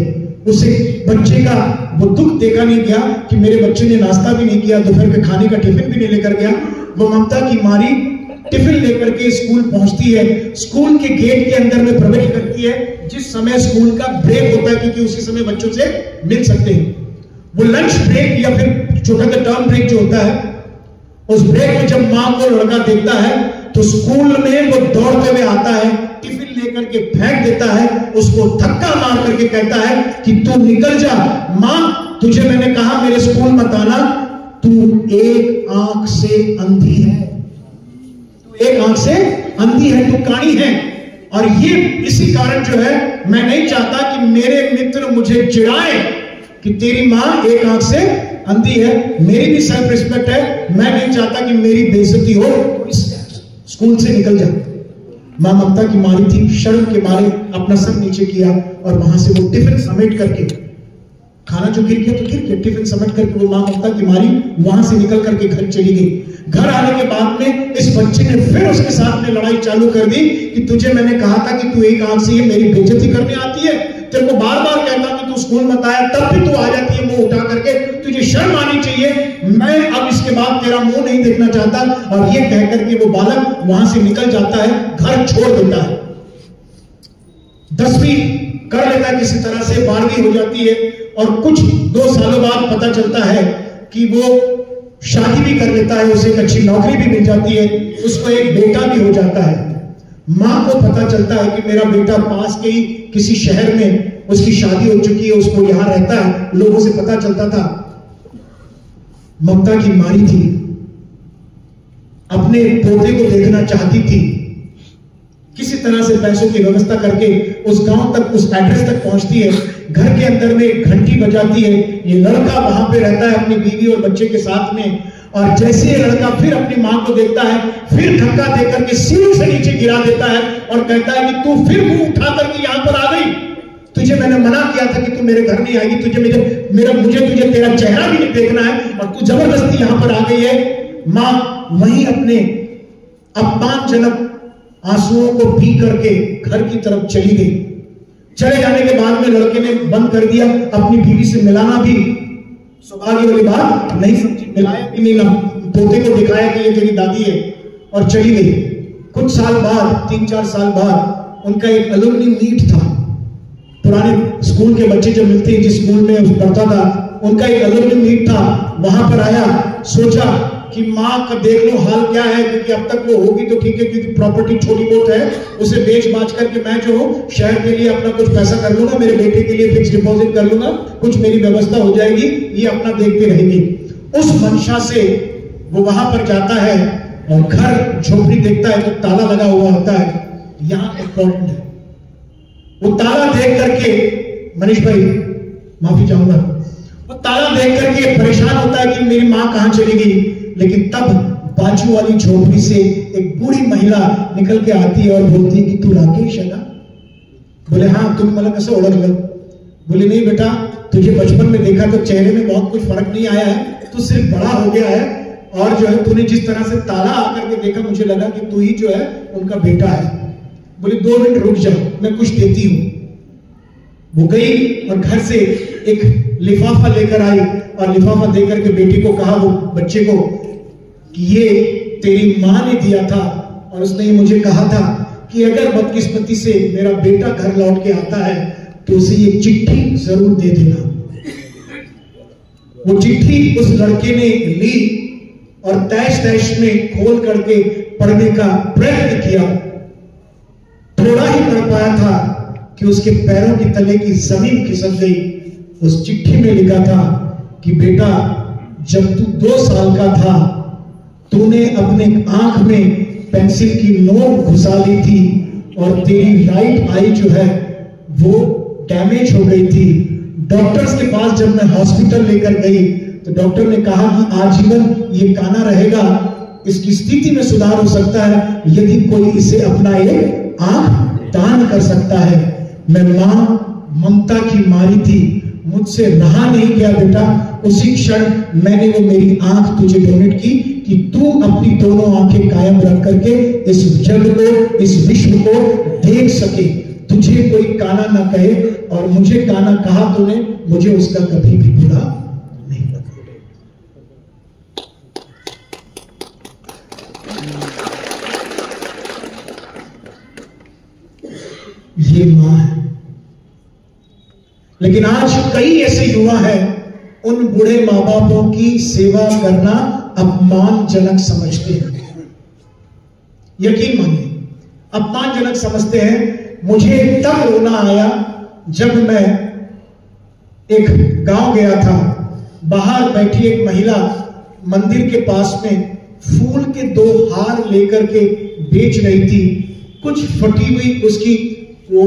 उसे बच्चे का वो दुख देखा नहीं गया कि मेरे बच्चे ने नाश्ता भी नहीं किया, दोपहर के खाने का टिफिन भी नहीं लेकर गया. वो ममता की मारी टिफिन लेकर के स्कूल पहुंचती है. स्कूल के गेट के अंदर में प्रवेश करती है जिस समय स्कूल का ब्रेक होता है, क्योंकि उसी समय बच्चों से मिल सकते हैं. वो लंच ब्रेक या फिर छोटा सा टर्म ब्रेक जो होता है, उस ब्रेक में जब मां को लड़का देखता है तो स्कूल में वो दौड़ते हुए आता है, टिफिन लेकर के फेंक देता है, उसको धक्का मार करके कहता है कि तू निकल जा. मां, तुझे मैंने कहा मेरे स्कूल मत आना, तू एक आंख से अंधी है, तू एक आंख से अंधी है, तू काणी है. और ये इसी कारण जो है मैं नहीं चाहता कि मेरे मित्र मुझे चिढ़ाए कि तेरी मां एक आंख से अंधी है. मेरी भी सेल्फ रिस्पेक्ट है, मैं नहीं चाहता कि मेरी बेइज्जती हो, तो इस स्कूल से निकल जा. मां ममता की मारी थी, शर्म के मारे अपना सर नीचे किया और वहां से वो टिफिन समेट करके, खाना जो गिर गया तो गिर गया, टिफिन समेट करके वो मां ममता की मारी वहां से निकल करके घर चली गई. घर आने के बाद में इस बच्चे ने फिर उसके साथ में लड़ाई चालू कर दी कि तुझे मैंने कहा था कि तू एक आंख से मेरी बेइज्जती करने आती है, तेरे को बार बार कहता कि तू स्कूल मत आया, तब भी तू आ जाती है मुंह उठा करके, तुझे शर्म आनी चाहिए. मैं अब इसके बाद तेरा मुंह नहीं देखना चाहता. और ये कह करके वो बालक वहां से निकल जाता है, घर छोड़ देता है. 10वीं कर लेता है किसी तरह से, 12वीं हो जाती है और कुछ 2 सालों बाद पता चलता है कि वो शादी भी कर लेता है, उसे एक अच्छी नौकरी भी मिल जाती है, उसको एक बेटा भी हो जाता है. मां को पता चलता है कि मेरा बेटा पास के ही किसी शहर में उसकी शादी हो चुकी है, उसको यहां रहता है, लोगों से पता चलता था. ममता की मारी थी, अपने पोते को देखना चाहती थी, किसी तरह से पैसों की व्यवस्था करके उस गांव तक, उस एड्रेस तक पहुंचती है. घर के अंदर में घंटी बजाती है. ये लड़का वहां पे रहता है अपनी बीवी और बच्चे के साथ में. और जैसे ये लड़का फिर अपनी मां को देखता है, फिर धक्का देकर के सीढ़ी से नीचे गिरा देता है और कहता है कि तू फिर मुंह उठा करके यहां पर आ गई, तुझे मैंने मना किया था कि तू मेरे घर नहीं आएगी, मुझे तुझे तेरा चेहरा भी नहीं देखना है और तू जबरदस्ती यहां पर आ गई है. मां वहीं अपने अपमानजनक आंसुओं को पी करके घर की तरफ चली गई. चले जाने के बाद में लड़के ने बंद कर दिया, अपनी बीवी से मिलाना भी सौभाग्य वाली बात नहीं समझी, मिलाया भी नहीं, पोते को दिखाया कि ये तेरी दादी है और चली गई. कुछ साल बाद, 3-4 साल बाद उनका एक अलुमनी मीट था. पुराने स्कूल के बच्चे जो मिलते हैं, जिस स्कूल में पढ़ता था, उनका एक अलुमनी मीट था. वहां पर आया, सोचा कि माँ का देख लो हाल क्या है, क्योंकि अब तक वो होगी तो ठीक है, क्योंकि प्रॉपर्टी छोटी बहुत है, उसे बेच बाच करके मैं जो हूँ शहर के लिए अपना कुछ पैसा कर लूंगा, मेरे बेटे के लिए फिक्स डिपॉजिट कर लूंगा, कुछ मेरी व्यवस्था हो जाएगी, ये अपना देखते रहेंगे. उस मंशा से वो वहां पर जाता है और घर झोपड़ी देखता है तो ताला लगा हुआ होता है। यहां इंपॉर्टेंट है, वो ताला देख करके, मनीष भाई माफी चाहूंगा, वो ताला देख करके परेशान होता है कि मेरी मां कहां चली गई। लेकिन तब बाजू वाली झोपड़ी से एक बूढ़ी महिला निकल के आती है और बोलती है कि तू राकेश है ना? बोले हाँ, तुम मला कसं ओळखलं? बोले नहीं बेटा, तुझे बचपन में देखा तो चेहरे में बहुत कुछ फर्क नहीं आया है, तू सिर्फ बड़ा हो गया है, और जो है तूने जिस तरह से ताला आकर के देखा मुझे लगा कि तू ही जो है उनका बेटा है। बोले 2 मिनट रुक जाओ, मैं कुछ देती हूं। वो गई और घर से एक लिफाफा लेकर आई और लिफाफा देकर के बेटी को कहा, वो बच्चे को, कि ये तेरी मां ने दिया था और उसने ये मुझे कहा था कि अगर बदकिस्मती से मेरा बेटा घर लौट के आता है तो उसे ये चिट्ठी जरूर दे देना। वो चिट्ठी उस लड़के ने ली और तैश तैश में खोल करके पढ़ने का प्रयत्न किया। थोड़ा ही पढ़ पाया था कि उसके पैरों के तले की जमीन खिसक गई। उस चिट्ठी में लिखा था कि बेटा, जब तू 2 साल का था तूने अपने आंख में पेंसिल की नोक घुसा ली थी और तेरी राइट आई जो है वो डैमेज हो गई थी। डॉक्टर्स के पास जब मैं हॉस्पिटल लेकर गई तो डॉक्टर ने कहा कि आजीवन ये काना रहेगा, इसकी स्थिति में सुधार हो सकता है यदि कोई इसे अपना एक आंख दान कर सकता है। मैं मां ममता की मारी थी, मुझसे रहा नहीं गया बेटा। उसी क्षण मैंने वो मेरी आंख तुझे डोनेट की कि तू अपनी दोनों आंखें कायम रख करके इस जग को, इस विश्व को देख सके। तुझे कोई काना ना कहे, और मुझे काना कहा तूने, मुझे उसका कभी भी बुरा नहीं लगा। ये मां है। लेकिन आज कई ऐसे युवा हैं, उन बूढ़े मां बापों की सेवा करना अपमानजनक समझते हैं। यकीन मानिए, अपमानजनक समझते हैं। मुझे तब रोना आया जब मैं एक गांव गया था। बाहर बैठी एक महिला मंदिर के पास में फूल के 2 हार लेकर के बेच रही थी। कुछ फटी हुई उसकी वो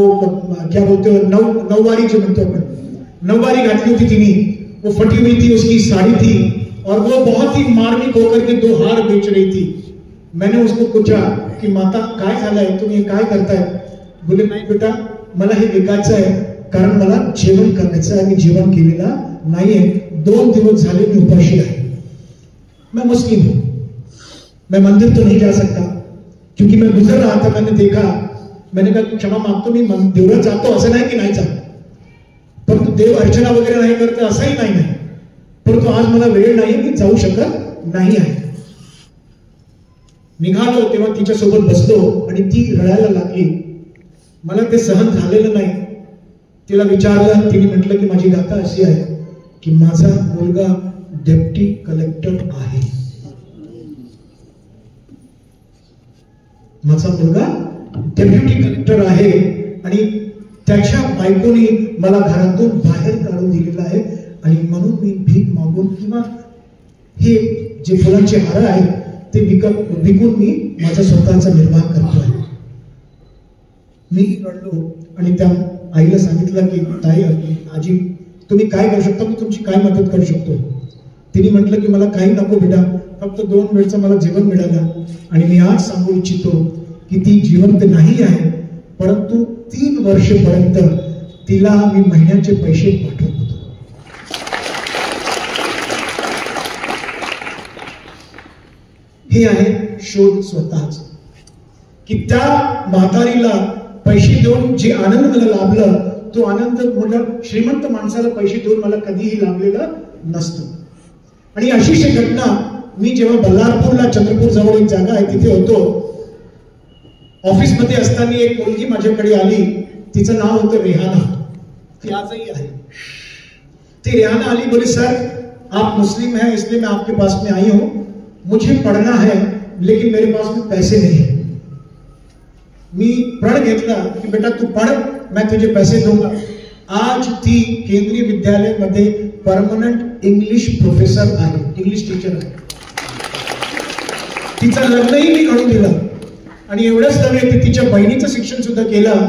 क्या बोलते हो, नौवारी जो बोलते हो, नौवारी घाटी थी तिनी, वो फटी हुई थी, उसकी साड़ी थी और वो बहुत ही मार्मिक होकर के 2 हार बेच रही थी। मैंने उसको पूछा कि माता काय झालंय, तुम्ही हे काय करताय? बोले नाही बेटा, मला हे विकायचं आहे कारण मला जेवण करायचं आहे, मी जेवण केलेला नाहीये, 2 दिवस झाले मी उपाशी आहे। मैं मुस्लिम हूं, मैं मंदिर तो नहीं जा सकता क्योंकि मैं गुजर रहा था, मैंने देखा, मैंने कहा क्षमा मागतो, मी देवळात जातो असं नाही की नाही जात, परंतु देव अर्चना वगैरे नाही करते असंही नाही, परंतु आज मला वेळ नाही, मी जाऊ शकत नाही आहे। निघालो तेव्हा तिच्या सोबत बसलो आणि ती रडायला लागली। मला ते सहन झालेलं नाही। तिला विचारलं, तिने म्हटलं की माझी गाथा अशी आहे की माझा मुलगा डेप्टी कलेक्टर आहे, माझा मुलगा डेप्युटी कलेक्टर आहे आणि त्याच्या बायकोनी मला घरातून बाहेर काढून दिलेला आहे आणि म्हणून मी भीक मागून किंवा हे जे फुलांचे हार आहेत ते विकून मी माझा स्वतःचा निर्वाह करतोय। मी रडलो आणि त्या आईला सांगितलं की ताई, आजी तुम्ही काय करू शकता, मी तुमची काय मदत करू शकतो? तिने म्हटलं की मला काही नको बेटा, फक्त 2 वेळचं मला जेवण मिळालं आणि मी आज सांगू इच्छितो की ती जिवंत नाही आहे, परंतु 3 वर्षपर्यंत तिला मी महिन्याचे पैसे पाठवत होतो। हे आहे शोध स्वतःच, की त्या म्हातारीला पैसे देऊन जे आनंद मला लाभलं तो आनंद मला श्रीमंत माणसाला पैसे देऊन मला कधीही लाभलेला नसतो। आणि अशीच एक घटना, मी जेव्हा बल्लारपूरला, चंद्रपूर जवळ एक जागा आहे तिथे होतो, ऑफिस मध्ये असताना एक मुलगी माझ्याकडे आली, तिचं नाव होतं रेहाना, ती आजही आहे। ती रेहाना आली, बोली सर आप मुस्लिम हैं इसलिए मैं आपके पास में आई हूं, मुझे पढ़ना है लेकिन मेरे पास में पैसे नहीं है। मी प्रण घेतला की बेटा तू पढ़, मैं तुझे पैसे दूंगा। आज ती केंद्रीय विद्यालय मध्ये परमनंट इंग्लिश प्रोफेसर आहे, इंग्लिश टीचर आहे। तिचं लग्नही मी घडून दिलं आणि एवढंच नव्हे, तिच्या बहिणीचं शिक्षण सुद्धा केलं.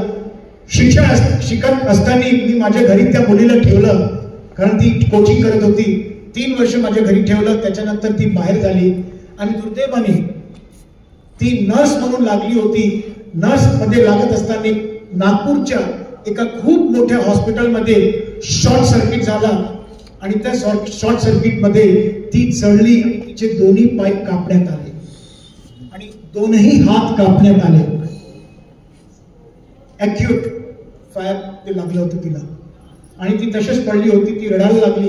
शिकत असताना मी माझ्या घरी त्या मुलीला ठेवलं, कारण ती कोचिंग करत होती. 3 वर्ष माझ्या घरी ठेवलं. त्याच्यानंतर ती बाहेर झाली आणि दुर्दैवाने ती नर्स म्हणून लागली होती. नर्स मध्ये लागत असताना नागपूरच्या एका खूप मोठ्या हॉस्पिटलमध्ये शॉर्ट सर्किट झाला आणि त्या शॉर्ट सर्किट मध्ये ती जळली आणि तिचे दोन्ही पाय कापण्यात आले आणि दोनही हात कापण्यात आले. ॲक्यूट फायर ते लागलं होतं तिला आणि ती तशीच पडली होती. ती रडायला लागली.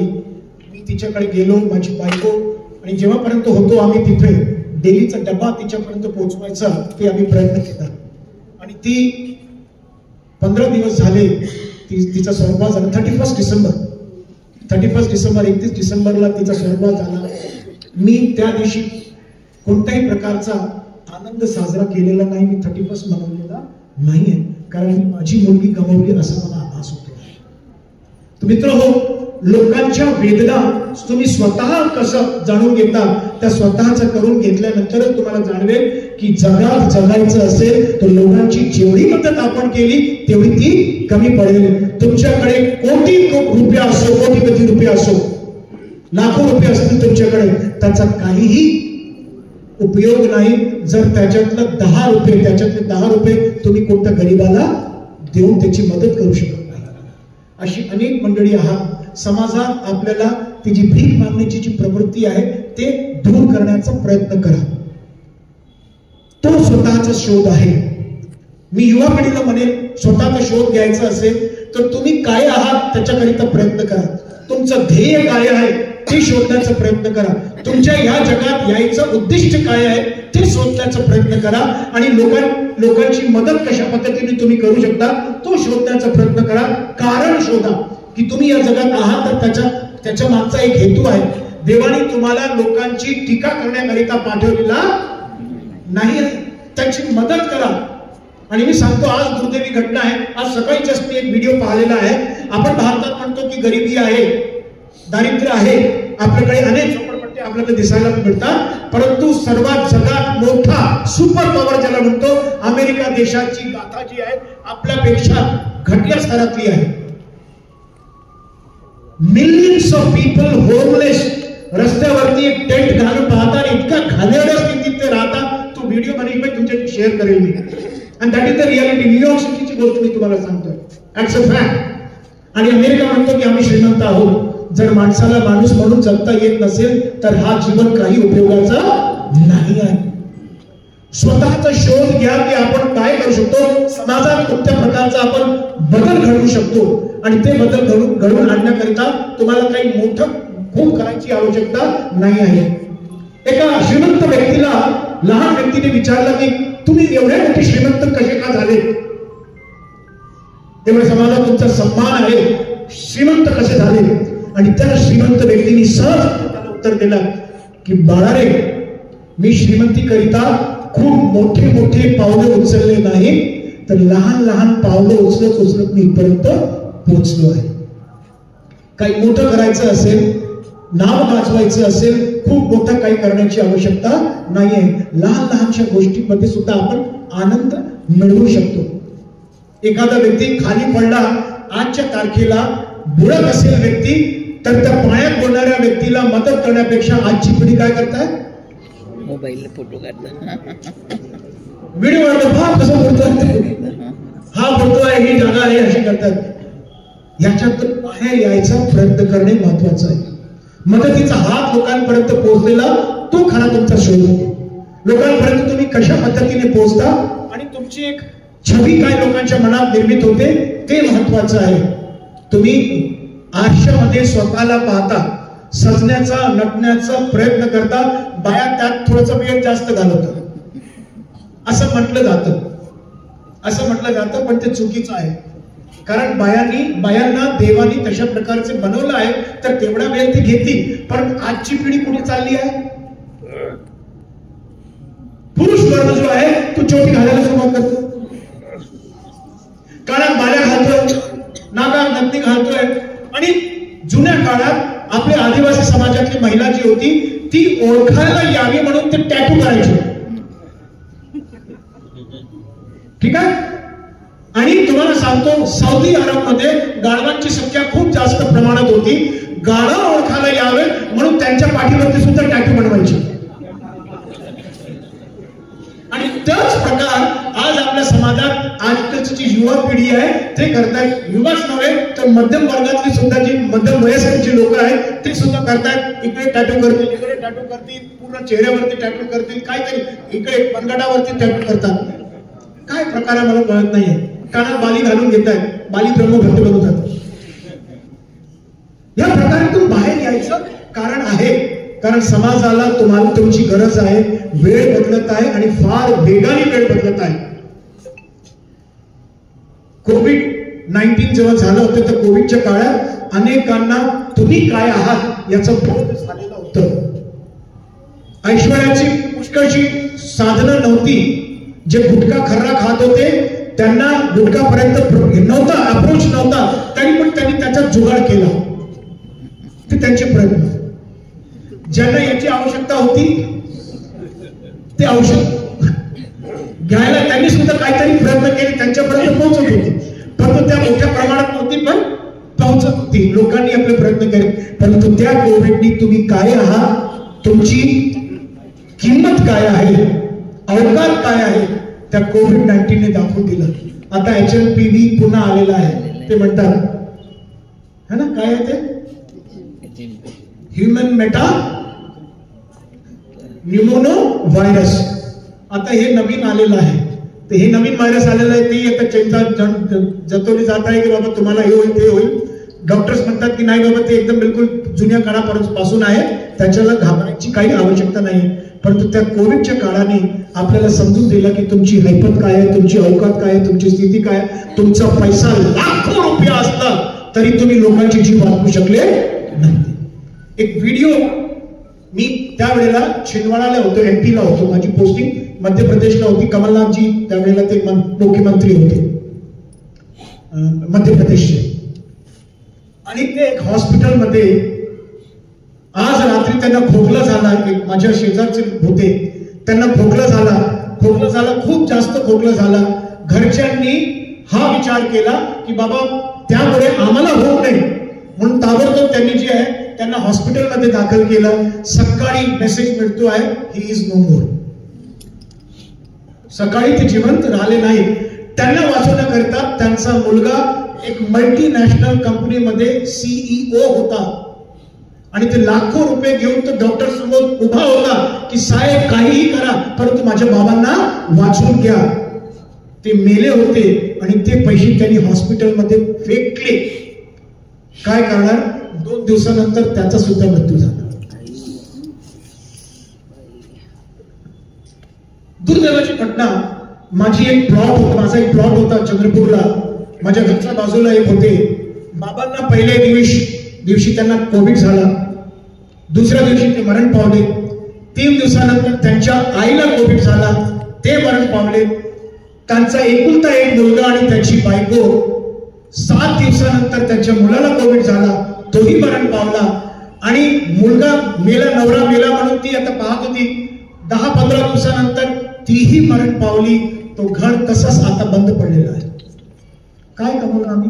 मी तिच्याकडे गेलो, माझी बायको, आणि जेव्हापर्यंत होतो आम्ही तिथे डेलीचा डबा तिच्यापर्यंत पोहोचवायचा ते आम्ही प्रयत्न केला. आणि ती 15 दिवस झाले तिचा स्वर्गवास झाला. 31 डिसेंबर 31 डिसेंबरला तिचा स्वर्गवास झाला. मी त्या दिवशी कोणत्याही प्रकारचा आनंद साजरा केलेला नाही. मी 31 मनवलेला नाहीये, कारण मी माझी मुलगी गमावली असा मला आभास होतो. मित्र हो, लोकांच्या वेदना तुम्ही स्वतः कसं जाणून घेता, त्या स्वतःच करून घेतल्यानंतरच तुम्हाला जाणवेल की जगात जगायचं असेल तर लोकांची जेवढी मदत आपण केली तेवढी ती कमी पडेल. तुमच्याकडे कोटी रुपये असो, कोटी रुपये असो, लाखो रुपये असतील तुमच्याकडे, त्याचा काहीही उपयोग नाही जर त्याच्यातले 10 रुपये तुम्ही कोणत्या गरीबाला देऊन त्याची मदत करू शकत नाही. अशी अनेक मंडळी आहात. समाजात आपल्याला ती जी भीक मागण्याची जी प्रवृत्ती आहे ते दूर करण्याचा प्रयत्न करा. तो स्वतःचा शोध आहे. मी युवा पिढीला म्हणेन, स्वतःचा शोध घ्यायचा असेल तर तुम्ही काय आहात त्याच्याकरिता प्रयत्न करा. तुमचं ध्येय काय आहे ते शोधण्याचा प्रयत्न करा. तुमच्या या जगात यायचं उद्दिष्ट काय आहे ते शोधण्याचा प्रयत्न करा आणि लोकांची मदत कशा पद्धतीने तुम्ही करू शकता तो शोधण्याचा प्रयत्न करा. कारण शोधा की तुम्ही या जगात आहात तर त्याच्या मागचा एक हेतू आहे. देवाने तुम्हाला लोकांची टीका करण्याकरिता पाठवलेला नाही आहे, त्याची मदत करा. आणि मी सांगतो, आज दुर्दैवी घटना आहे. आज सकाळी जस्ट मी एक व्हिडिओ पाहिलेला आहे. आपण भारतात म्हणतो की गरिबी आहे, दारिद्र्य आहे, आपल्याकडे अनेक झोपडपट्टी आपल्याला दिसायला मिळतात, परंतु सर्वात जगात मोठा सुपर पॉवर ज्याला म्हणतो अमेरिका देशाची गाथा जी आहे आपल्यापेक्षा घटिया स्तरातली आहे. मिलियन्स ऑफ पीपल होमलेस, रस्त्यावरती एक टेंट घालून पाहतात, इतका घाणेरड्या स्थितीत ते राहतात. तो व्हिडिओ मी तुमच्याशी शेअर करेल मी. आणि that is the reality. New York सिटीची गोष्ट मी तुम्हाला सांगतोय, दॅट्स अ फॅक्ट. आणि अमेरिका म्हणतो की आम्ही श्रीमंत आहोत. जर माणसाला माणूस म्हणून जगता येत नसेल तर हा जीवन काही उपयोगाचा नाही आहे. स्वतःचा शोध घ्या की आपण काय करू शकतो, समाजात कोणत्या प्रकारचा आपण बदल घडवू शकतो. आणि ते बदल घडवून आणण्याकरिता तुम्हाला काही मोठं खूप करायची आवश्यकता नाही आहे. एका श्रीमंत व्यक्तीला लहान व्यक्तीने विचारलं की तुम्ही एवढे मोठे श्रीमंत कसे का झाले, तेवढे समाजात तुमचा सन्मान आहे, श्रीमंत कसे झाले. आणि त्या श्रीमंत व्यक्तीने सहज त्याला उत्तर दिलं की बाळा रे, मी श्रीमंतीकरिता खूप मोठे मोठे पावले उचलले नाही, तर लहान लहान पावलं उचलत मी इथपर्यंत पोहोचलो आहे. काही मोठं करायचं असेल, नाव गाजवायचं असेल, खूप मोठं काही करण्याची आवश्यकता नाहीये. लहान लहानशा गोष्टींमध्ये सुद्धा आपण आनंद मिळवू शकतो. एखादा व्यक्ती खाली पडला, आजच्या तारखेला बुडत असेल व्यक्ती, तर त्या पाण्यात बोलणाऱ्या व्यक्तीला मदत करण्यापेक्षा आजची पिढी काय करताय, मोबाईल फोटो काढतात, व्हिडिओ काढतात, कसं बोलतोय, हा बोलतोय, ही जागा आहे, अशी करतात. याच्यात बाहेर यायचा प्रयत्न करणे महत्वाचं आहे. मदतीचा हात लोकांपर्यंत पोहोचलेला तो खरा तुमचा शोध. लोकांपर्यंत तुम्ही कशा पद्धतीने पोहोचता आणि तुमची एक छबी काय लोकांच्या मनात निर्मित होते ते महत्वाचं आहे. तुम्ही आरशामध्ये स्वतःला पाहता, सजण्याचा नटण्याचा प्रयत्न करता, बाया त्यात थोडासा वेळ जास्त घालवतात असं म्हटलं जातं, पण ते चुकीचं आहे. कारण बायांना देवानी तशा प्रकारचे बनवलं आहे तर तेवढा वेळ ते घेतील. पण आजची पिढी कुठे चालली आहे, पुरुष वर्ग जो आहे तो चोटी घालायला सुरुवात करतो, काळात बाल्या घालतोय, नागात नथनी घालतोय. आणि जुन्या काळात आपल्या आदिवासी समाजातली महिला जी होती ती ओळखायला यावी म्हणून ते टॅटू करायची. ठीक आहे. आणि तुम्हाला सांगतो सौदी अरबमध्ये गाढवांची संख्या खूप जास्त प्रमाणात होती. गाढव ओळखायला यावे म्हणून त्यांच्या पाठीवरती सुद्धा टॅटू बनवायचे. आणि तोच प्रकार आज आपल्या समाजात आजकालची जी युवा पिढी आहे ते करतायत. युवाच नव्हे तर मध्यम वर्गातली सुद्धा जी मध्यम वयस्करची लोक आहेत ते सुद्धा करतायत. इकडे टॅटू करतील, इकडे टॅटू करतील, पूर्ण चेहऱ्यावरती टॅटू करतील, काहीतरी इकडे मनगटावरती टॅटू करतात. काय प्रकार आहे मला कळत नाहीये. कानात बाली घालून घेत आहेत, बाली ब्रह्मभक्त बनवतात. या प्रकारातून बाहेर यायचं कारण आहे, कारण समाजाला तुम्हाला तुमची गरज आहे. वेळ बदलत आहे आणि फार वेगाने वेळ बदलत आहे. कोविड-19 जेव्हा झालं होतं तर कोविडच्या काळात अनेकांना तुम्ही काय आहात याचं बोध झालेलं होतं. ऐश्वर्याची पुष्कळशी साधनं नव्हती. जे गुटखा खर्रा खात होते त्यांना गुटखापर्यंत नव्हता, अप्रोच नव्हता, तरी पण त्यांनी त्याचा जुगाड केला. ते त्यांचे प्रयत्न. ज्यांना याची आवश्यकता होती ते औषध घ्यायला त्यांनी सुद्धा काहीतरी प्रयत्न केले, त्यांच्यापर्यंत पोहोचत होते. परंतु त्या मोठ्या प्रमाणात नव्हती पण पोहोचत होती. लोकांनी आपले प्रयत्न केले. परंतु त्या कोविडनी तुम्ही काय आहात, तुमची किंमत काय आहे, अवकाश काय आहे, त्या कोविड-19 ने दाखवून दिलं. आता HMPV पुन्हा आलेला आहे. ते म्हणतात है ना, काय आहे ते, ह्युमन मेटा न्यूमोनो व्हायरस. आता हे नवीन आलेलं आहे. तर हे नवीन व्हायरस आलेलं आहे. ते आता चिंता जतवली जात आहे की बाबा तुम्हाला हे होईल ते होईल. डॉक्टर्स म्हणतात की नाही बाबा ते एकदम बिलकुल जुन्या काळापासून आहे, त्याच्याला घाबरायची काही आवश्यकता नाही. परंतु त्या कोविडच्या काळाने आपल्याला समजून दिलं की तुमची हैपत काय आहे, तुमची अवकात काय आहे, तुमची स्थिती काय आहे. तुमचा पैसा लाखो रुपया असला तरी तुम्ही लोकांची जीव वाचवू शकले नाही. एक व्हिडिओ, मी त्यावेळेला छिंदवाडाला होतो, MP ला होतो. माझी पोस्टिंग मध्य प्रदेशला होती. कमलनाथजी त्यावेळेला ते मुख्यमंत्री होते मध्य प्रदेशचे. आणि ते एक हॉस्पिटलमध्ये आज रात्री त्यांना खोकला झाला. एक माझ्या शेजारचे होते, त्यांना खोकला झाला, खूप जास्त खोकला झाला. घरच्यांनी हा विचार केला की बाबा त्यामुळे आम्हाला होत नाही म्हणून ताबडतोब त्यांनी जे आहे त्यांना हॉस्पिटलमध्ये दाखल केलं. सकाळी मेसेज मिळतो आहे ही इज नो मोर. सकाळी ते जिवंत राहिले नाही. त्यांना वाचवण्याकरता त्यांचा मुलगा एक मल्टीनॅशनल कंपनीमध्ये CEO होता आणि ते लाखो रुपये घेऊन तो डॉक्टर समोर उभा होता की साहेब काहीही करा परंतु माझ्या बाबांना वाचवून घ्या. ते मेले होते आणि ते पैसे त्यांनी हॉस्पिटलमध्ये फेकले. काय करणार, 2 दिवसानंतर त्याचा सुद्धा मृत्यू झाला. दुर्दैवाची घटना. माझा एक प्लॉट होता चंद्रपूरला. माझ्या घरच्या बाजूला एक होते. बाबांना पहिल्या दिवशी त्यांना कोविड झाला. दुसऱ्या दिवशी ते मरण पावले. 3 दिवसानंतर त्यांच्या आईला कोविड झाला, ते मरण पावले. त्यांचा एकुलता एक मुलगा आणि त्याची बायको 7 दिवसानंतर त्यांच्या मुलाला कोविड झाला, तोही मरण पावला. आणि मुलगा मेला, नवरा मेला म्हणून ती आता पाहत होती. 10-15 दिवसानंतर तीही मरण पावली. तो घर तसाच आता बंद पडलेला आहे. काय कमवलं आम्ही?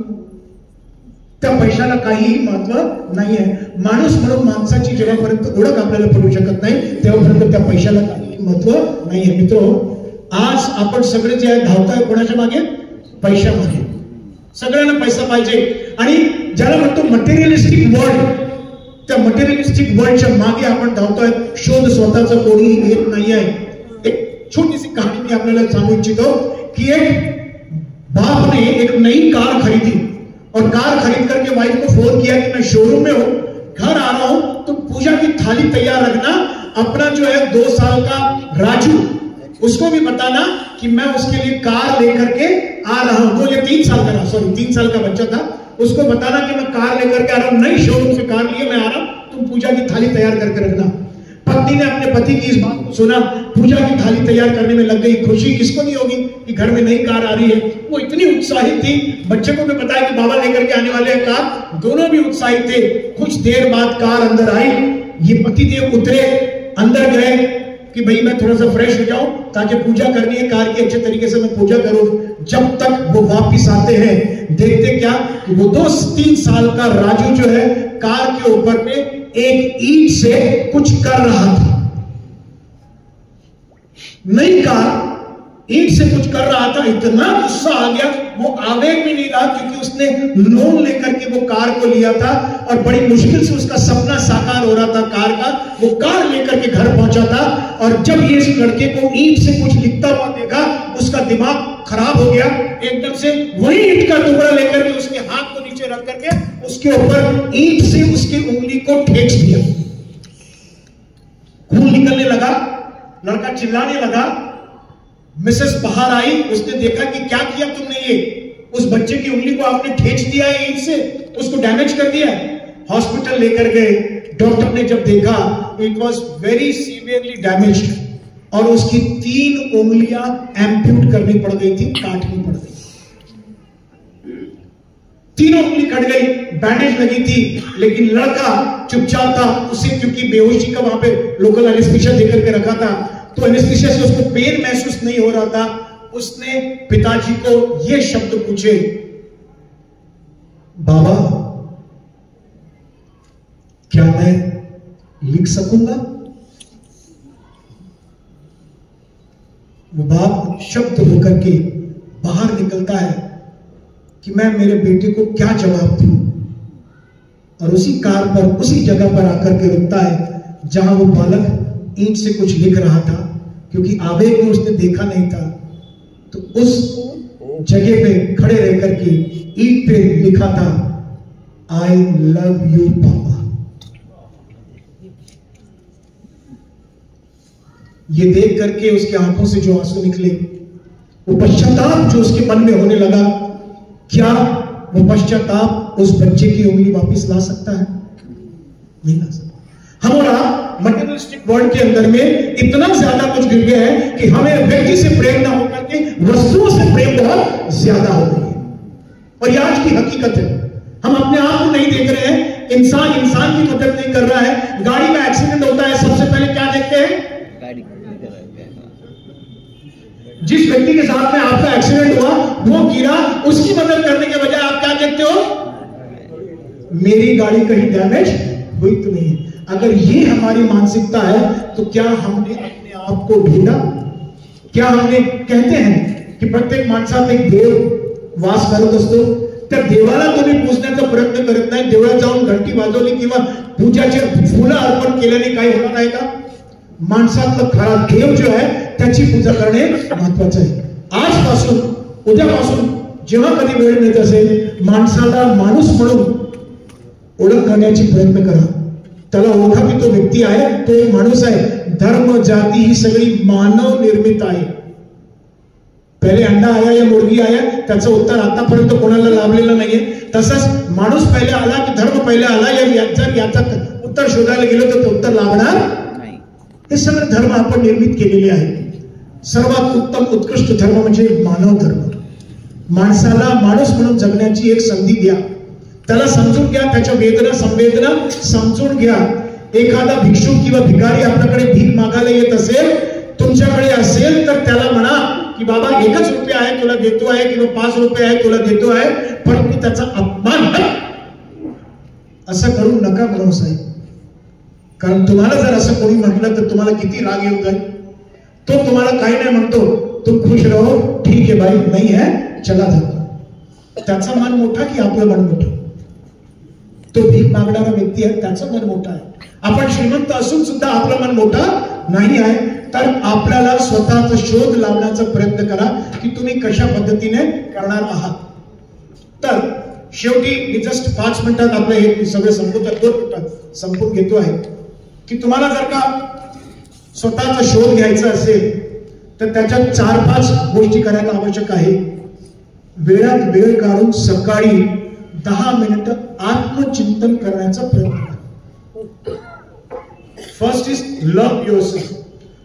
त्या पैशाला काहीही महत्व नाहीये. माणूस म्हणून माणसाची जेव्हापर्यंत ओळख आपल्याला पडू शकत नाही तेव्हापर्यंत त्या पैशाला काही महत्व नाहीये. मित्र, आज आपण सगळे जे आहे धावताय कोणाच्या मागे? पैशामागे. सगळ्यांना पैसा पाहिजे. आणि ज्याला म्हणतो मटेरियलिस्टिक वर्ल्ड, त्या मटेरियलिस्टिक वर्ल्डच्या मागे आपण धावतोय. शोध स्वतःचा कोणीही घेत नाहीये. एक छोटीशी कहाणी मी आपल्याला सांगू इच्छितो कि एक बाप ने एक नई कार खरीदी और कार खरीद करके वाइफ को फोन किया कि मैं शोरूम में हूं, घर आ रहा हूं, तो पूजा की थाली तैयार रखना. अपना जो है 2 साल का राजू, उसको भी बताना कि मैं उसके लिए कार लेकर के आ रहा हूं. वो ये 3 साल का, सॉरी 3 साल का बच्चा था. उसको बताना कि मैं कार लेकर के आ रहा हूं, नई शोरूम से कार लिए मैं आ रहा हूं, तुम पूजा की थाली तैयार करके रखना. पत्नी ने अपने पति की इस बात को सुना, पूजा की थाली तैयार करने में लग गई. खुशी किसको नहीं होगी कि घर में नई कार आ रही है. वो इतनी उत्साहित थी. बच्चे को भी बताया कि बाबा लेकर के आने वाले हैं कार. दोनों भी उत्साहित थे. कुछ देर बाद कार अंदर आई. ये पतिदेव उतरे, अंदर गए. कि भाई मैं थोड़ा सा फ्रेश हो जाऊं ताकि पूजा करनी है कार की, अच्छे तरीके से मैं पूजा करूं। जब तक वो वापिस आते हैं देखते क्या कि वो 2-3 साल का राजू जो है कार के ऊपर में एक ईंट से कुछ कर रहा था। नई कार ईंट से कुछ कर रहा था, इतना गुस्सा आ गया, वो आवेग में नहीं रहा क्योंकि उसने लोन लेकर के वो कार को लिया था और बड़ी मुश्किल से उसका सपना साकार हो रहा था कार का। वो कार लेकर के घर पहुंचा था और जब ये इस लड़के को ईंट से कुछ लिखता हुआ देखा उसका दिमाग खराब हो गया। एकदम से वही ईंट का टुकड़ा लेकर के उसके हाथ को नीचे रख करके उसके ऊपर ईंट से उसकी उंगली को ठेक दिया। खून निकलने लगा, लड़का चिल्लाने लगा। मिसेस बाहर आई, उसने देखा कि क्या किया तुमने, ये उस बच्चे की उंगली को आपने ठेच दिया है ईंट से, उसको डैमेज कर दिया है। हॉस्पिटल लेकर गए, डॉक्टर ने जब देखा इट वाज वेरी सीवियरली डैमेज्ड और उसकी 3 उंगलियां एम्प्यूट करनी पड़ गई थी, काटनी पड़ गई। 3 उंगली कट गई, बैंडेज लगी थी, लेकिन लड़का चुपचाप था। उसे क्योंकि बेहोशी का वहां पे लोकल एनेस्थीसिया देकर के रखा था तो एनेस्थीसिया से उसको पेन महसूस नहीं हो रहा था। उसने पिताजी को ये शब्द पूछे, बाबा क्या मैं लिख सकूंगा? वो बाप शब्द होकर के बाहर निकलता है कि मैं मेरे बेटे को क्या जवाब दूं, और उसी कार पर उसी जगह पर आकर के रुकता है जहां वो बालक ईंट से कुछ लिख रहा था। क्योंकि आवेग में उसने देखा नहीं था तो उस जगह पे खड़े रह करके ईंट पे लिखा था, आई लव यू पापा। ये देख करके उसके आंखों से जो आंसू निकले, वो पश्चाताप जो उसके मन में होने लगा, क्या वो पश्चाताप उस बच्चे की उंगली वापस ला सकता है? नहीं ला सकता। हमारा मटेरियलिस्टिक वर्ल्ड के अंदर में इतना ज्यादा कुछ गिर गया है कि हमें व्यक्ति से प्रेम ना होकर के वस्तुओं से प्रेम बहुत ज्यादा हो गई है। और ये आज की हकीकत है। हम अपने आप को नहीं देख रहे हैं, इंसान इंसान की मदद नहीं कर रहा है। गाड़ी का एक्सीडेंट होता है, सबसे पहले क्या देखते हैं? जिस व्यक्ति के साथ में आपका एक्सीडेंट हुआ, वो गिरा, उसकी मदद करने के बजाय आप क्या देखते हो? मेरी गाड़ी कहीं डैमेज हुई तो नहीं। अगर ये हमारी मानसिकता है तो क्या हमने अपने आप को ढूंढा? क्या हमने, कहते हैं कि प्रत्येक माणसात एक देव वास करत असतो, त्या देवाला तुम्ही पूजण्याचा प्रयत्न करत नाही, देवळात जाऊन घंटी वाजवली किंवा पूजाचे फुलं अर्पण केल्याने काही होणार आहे का? माणसातला खरा देव जो आहे त्याची पूजा करणे महत्वाचं आहे। आजपासून, उद्यापासून जेव्हा कधी वेळ मिळत असेल, माणसाला माणूस म्हणून ओळख करण्याची प्रयत्न करा। त्याला ओळखा की तो व्यक्ती आहे, तो माणूस आहे। धर्म जाती ही सगळी मानव निर्मित आहे। पहिले अंडा आया या मुर्गी आया, त्याचं उत्तर आतापर्यंत कोणाला लाभलेलं नाहीये। तसंच माणूस पहिले आला की धर्म पहिले आला, या जर याचं उत्तर शोधायला गेलो तर ते उत्तर लाभणार नाही। हे सगळे धर्म आपण निर्मित केलेले आहेत। सर्वात उत्तम उत्कृष्ट धर्म म्हणजे मानव धर्म। माणसाला माणूस म्हणून जगण्याची एक संधी द्या, त्याला समजून घ्या, त्याच्या वेदना संवेदना समजून घ्या। एखादा भिक्षुक किंवा भिकारी आपल्याकडे भीक मागायला येत असेल, तुमच्याकडे असेल तर त्याला म्हणा की बाबा 1 रुपया आहे तुला देतो आहे किंवा 5 रुपये आहे तुला देतो आहे, परंतु त्याचा अपमान असं करू नका म्हणून साहेब। कारण तुम्हाला जर असं कोणी म्हटलं तर तुम्हाला किती राग येऊन जाईल। तो तुम्हाला काही नाही म्हणतो, तुम खुश रहो, ठीक है भाई, नहीं है चला जातो। त्याचा मन मोठा की आपलं मन मोठं? तो भीक मागणारा व्यक्ती आहे, त्याचं मन मोठं आहे। आपण श्रीमंत असून सुद्धा आपलं मन मोठं नाही आहे, तर आपल्याला स्वतःचा शोध लावण्याचा प्रयत्न करा की तुम्ही कशा पद्धतीने करणार आहात। तर शेवटी मी जस्ट 5 मिनिटात आपलं हे सगळं संपूर्ण 2 मिनिटात संपून घेतो आहे की तुम्हाला जर का स्वतःचा शोध घ्यायचा असेल तर त्याच्यात 4-5 गोष्टी करायला आवश्यक आहे। वेळात वेळ काढून सकाळी 10 मिनिटं आत्मचिंतन करण्याचा प्रयत्न करा। First is love yourself.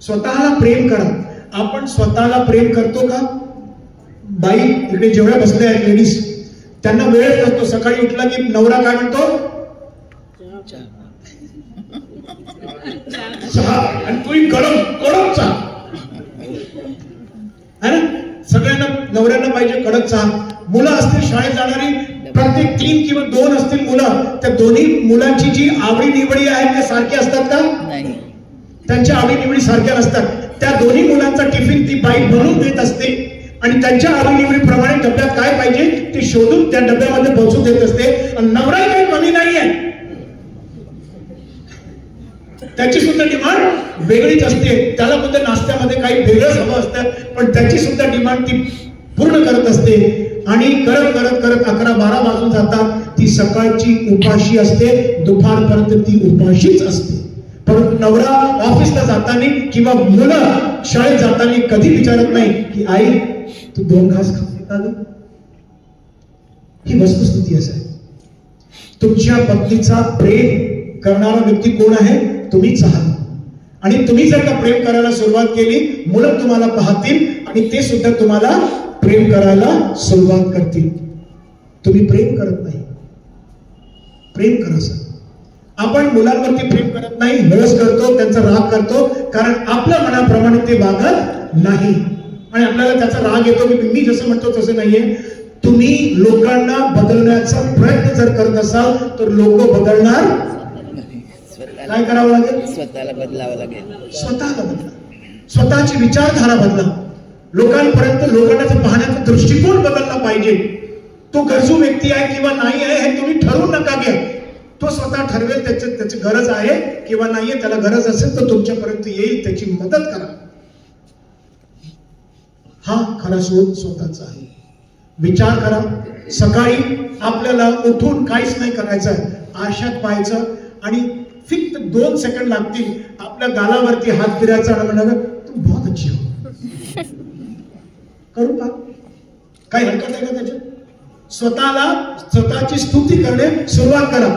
स्वतःला प्रेम करा। आपण स्वतःला प्रेम करतो का? बाई इकडे जेवढ्या बसल्या आहेत लेडीज, त्यांना वेळ करतो, सकाळी उठला की नवरा काय म्हणतो? चहा आणि तोही गरम कडक चहा है ना. सगळ्यांना नवऱ्यांना पाहिजे कडक चहा. मुलं असतील शाळेत जाणारी, प्रत्येक 3 किंवा 2 असतील मुलं, त्या दोन्ही मुलांची जी आवडी निवडी आहे त्या सारख्या असतात का? नाही. त्यांच्या आवडी निवडी सारख्या नसतात. त्या दोन्ही मुलांचा टिफिन ती बाई बनवून देत असते आणि त्यांच्या आवडी निवडीप्रमाणे डब्यात काय पाहिजे ते शोधून त्या डब्यामध्ये पोहोचून देत असते. आणि नवरा काही कमी नाहीये, त्याची सुद्धा डिमांड वेगळीच असते. त्याला मध्ये नाश्त्यामध्ये काही वेगळंच हवं असतं, पण त्याची सुद्धा डिमांड ती पूर्ण करत असते. आणि करत करत करत 11-12 वाजून जातात. ती सकाळची उपाशी असते, दुपारपर्यंत ती उपाशीच असते. परंतु नवरा ऑफिसला जाताना किंवा मुलं शाळेत जाताना कधी विचारत नाही की आई तू 2 घास खाते का ग? ही वस्तुस्थिती असं आहे. तुमच्या पत्नीचा प्रेम करणारा व्यक्ती कोण आहे? तुम्हीच आहात. आणि तुम्ही जर का प्रेम करायला सुरुवात केली, मुलं तुम्हाला पाहतील आणि ते सुद्धा तुम्हाला प्रेम करायला सुरुवात करतील. तुम्ही प्रेम करत नाही. प्रेम करा सर. आपण मुलांवरती प्रेम करत नाही, हळस करतो, त्यांचा राग करतो, कारण आपल्या मनाप्रमाणे ते वागत नाही आणि आपल्याला त्याचा राग येतो की मी जसं म्हणतो तसं नाहीये. तुम्ही लोकांना बदलण्याचा प्रयत्न जर करत असाल तर लोक बदलणार. काय करावं लागेल? स्वतःला बदलावं लागेल. स्वतःला बदला, स्वतःची विचारधारा बदला. लोकांपर्यंत लोकांना पाहण्याचा दृष्टिकोन बदलला पाहिजे. तो गरजू व्यक्ती आहे किंवा नाही आहे हे तुम्ही ठरवू नका घ्या. तो स्वतः ठरवेल त्याची गरज आहे किंवा नाहीये. त्याला गरज असेल तर तुमच्यापर्यंत येईल, त्याची मदत करा. हा खरा शोध स्वतःचा आहे. विचार करा. सकाळी आपल्याला उठून काहीच नाही करायचं आहे, आरशात पाहायचं आणि फक्त 2 सेकंड लागतील आपल्या गालावरती हात फिरायचा आणि म्हणाल तू बहुत अच्छी हो. करू का? काही हरकत आहे का त्याच्यात? स्वतःची स्तुती करणे सुरुवात करा.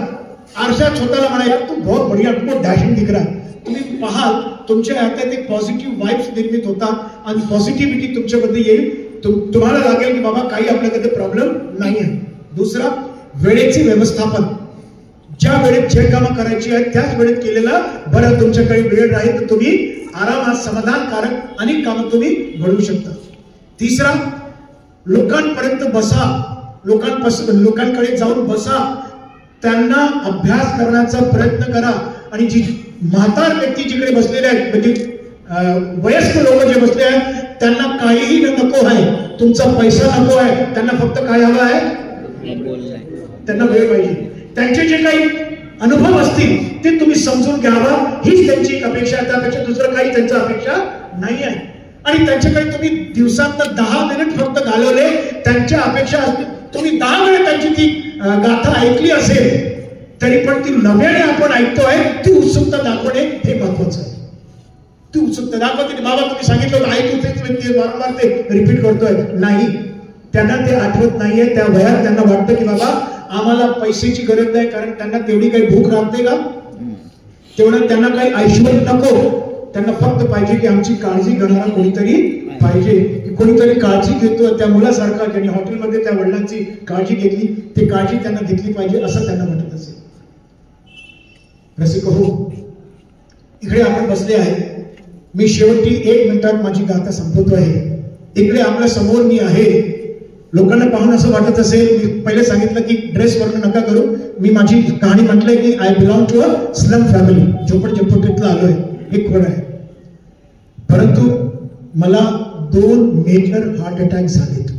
आरशात स्वतःला म्हणायला तू बहुत बढिया, तू बहुत डॅशिंग दिख रहा. तुम्ही पाहाल तुमच्या हातात एक पॉझिटिव्ह वाइब्स निर्मित होतात आणि पॉझिटिव्हिटी तुमच्यामध्ये येईल. तुम्हाला लागेल की बाबा काही आपल्याकडे प्रॉब्लेम नाही आहे. दुसरा, वेळेचे व्यवस्थापन. ज्या वेळेत जे कामं करायची आहेत त्याच वेळेत केलेलं बरं. तुमच्याकडे वेळ राहील तर तुम्ही आरामात समाधानकारक अनेक कामं तुम्ही घडवू शकता. तिसरा, लोकांपर्यंत बसा. लोकांकडे जाऊन बसा, त्यांना अभ्यास करण्याचा प्रयत्न करा. आणि जी म्हातार व्यक्ती जिकडे बसलेले आहेत, म्हणजे वयस्क लोक जे बसले आहेत, त्यांना काहीही नको आहे. तुमचा पैसा नको आहे, त्यांना फक्त काय हवं आहे? त्यांना वेळ पाहिजे. त्यांचे जे काही अनुभव असतील ते तुम्ही समजून घ्यावा, हीच त्यांची एक अपेक्षा आहे. त्यापेक्षा दुसरं काही त्यांची अपेक्षा नाही आहे. आणि त्यांच्याकडे तुम्ही दिवसात 10 मिनिट फक्त घालवले, त्यांच्या अपेक्षा असतील तुम्ही 10 वेळा त्यांची ती गाथा ऐकली असेल तरी पण ती नव्याने आपण ऐकतोय, ती उत्सुकता दाखवणे हे महत्वाचं आहे. ती उत्सुकता दाखवते. बाबा तुम्ही सांगितलं ऐकू, तेच व्यक्ती वारंवार ते रिपीट करतोय. नाही, त्यांना ते आठवत नाहीये. त्या वयात त्यांना वाटतं की बाबा आम्हाला पैशाची गरज नाही, कारण त्यांना तेवढी काही भूक राहते का? तेवढं त्यांना काही ऐश्वर्य नको. त्यांना फक्त पाहिजे की आमची काळजी घेणारा कोणीतरी पाहिजे, कोणीतरी काळजी घेतो. त्या मुलासारखा ज्यांनी हॉटेलमध्ये त्या वडिलांची काळजी घेतली, ती काळजी त्यांना घेतली पाहिजे असं त्यांना वाटत असेल. रसिक हो, इकडे आपण बसले आहे. मी शेवटी 1 मिनिटात माझी गाथा संपवतो आहे. इकडे आपल्या समोर मी आहे. लोकांना पाहून असं वाटत असेल, मी पहिले सांगितलं की ड्रेस वर्ण नका करू. मी माझी कहाणी म्हटलंय की I belong to a slum family. झोपडपट्टीतला आलोय, हे खरं आहे. परंतु मला 2 मेजर हार्ट अटॅक झालेत.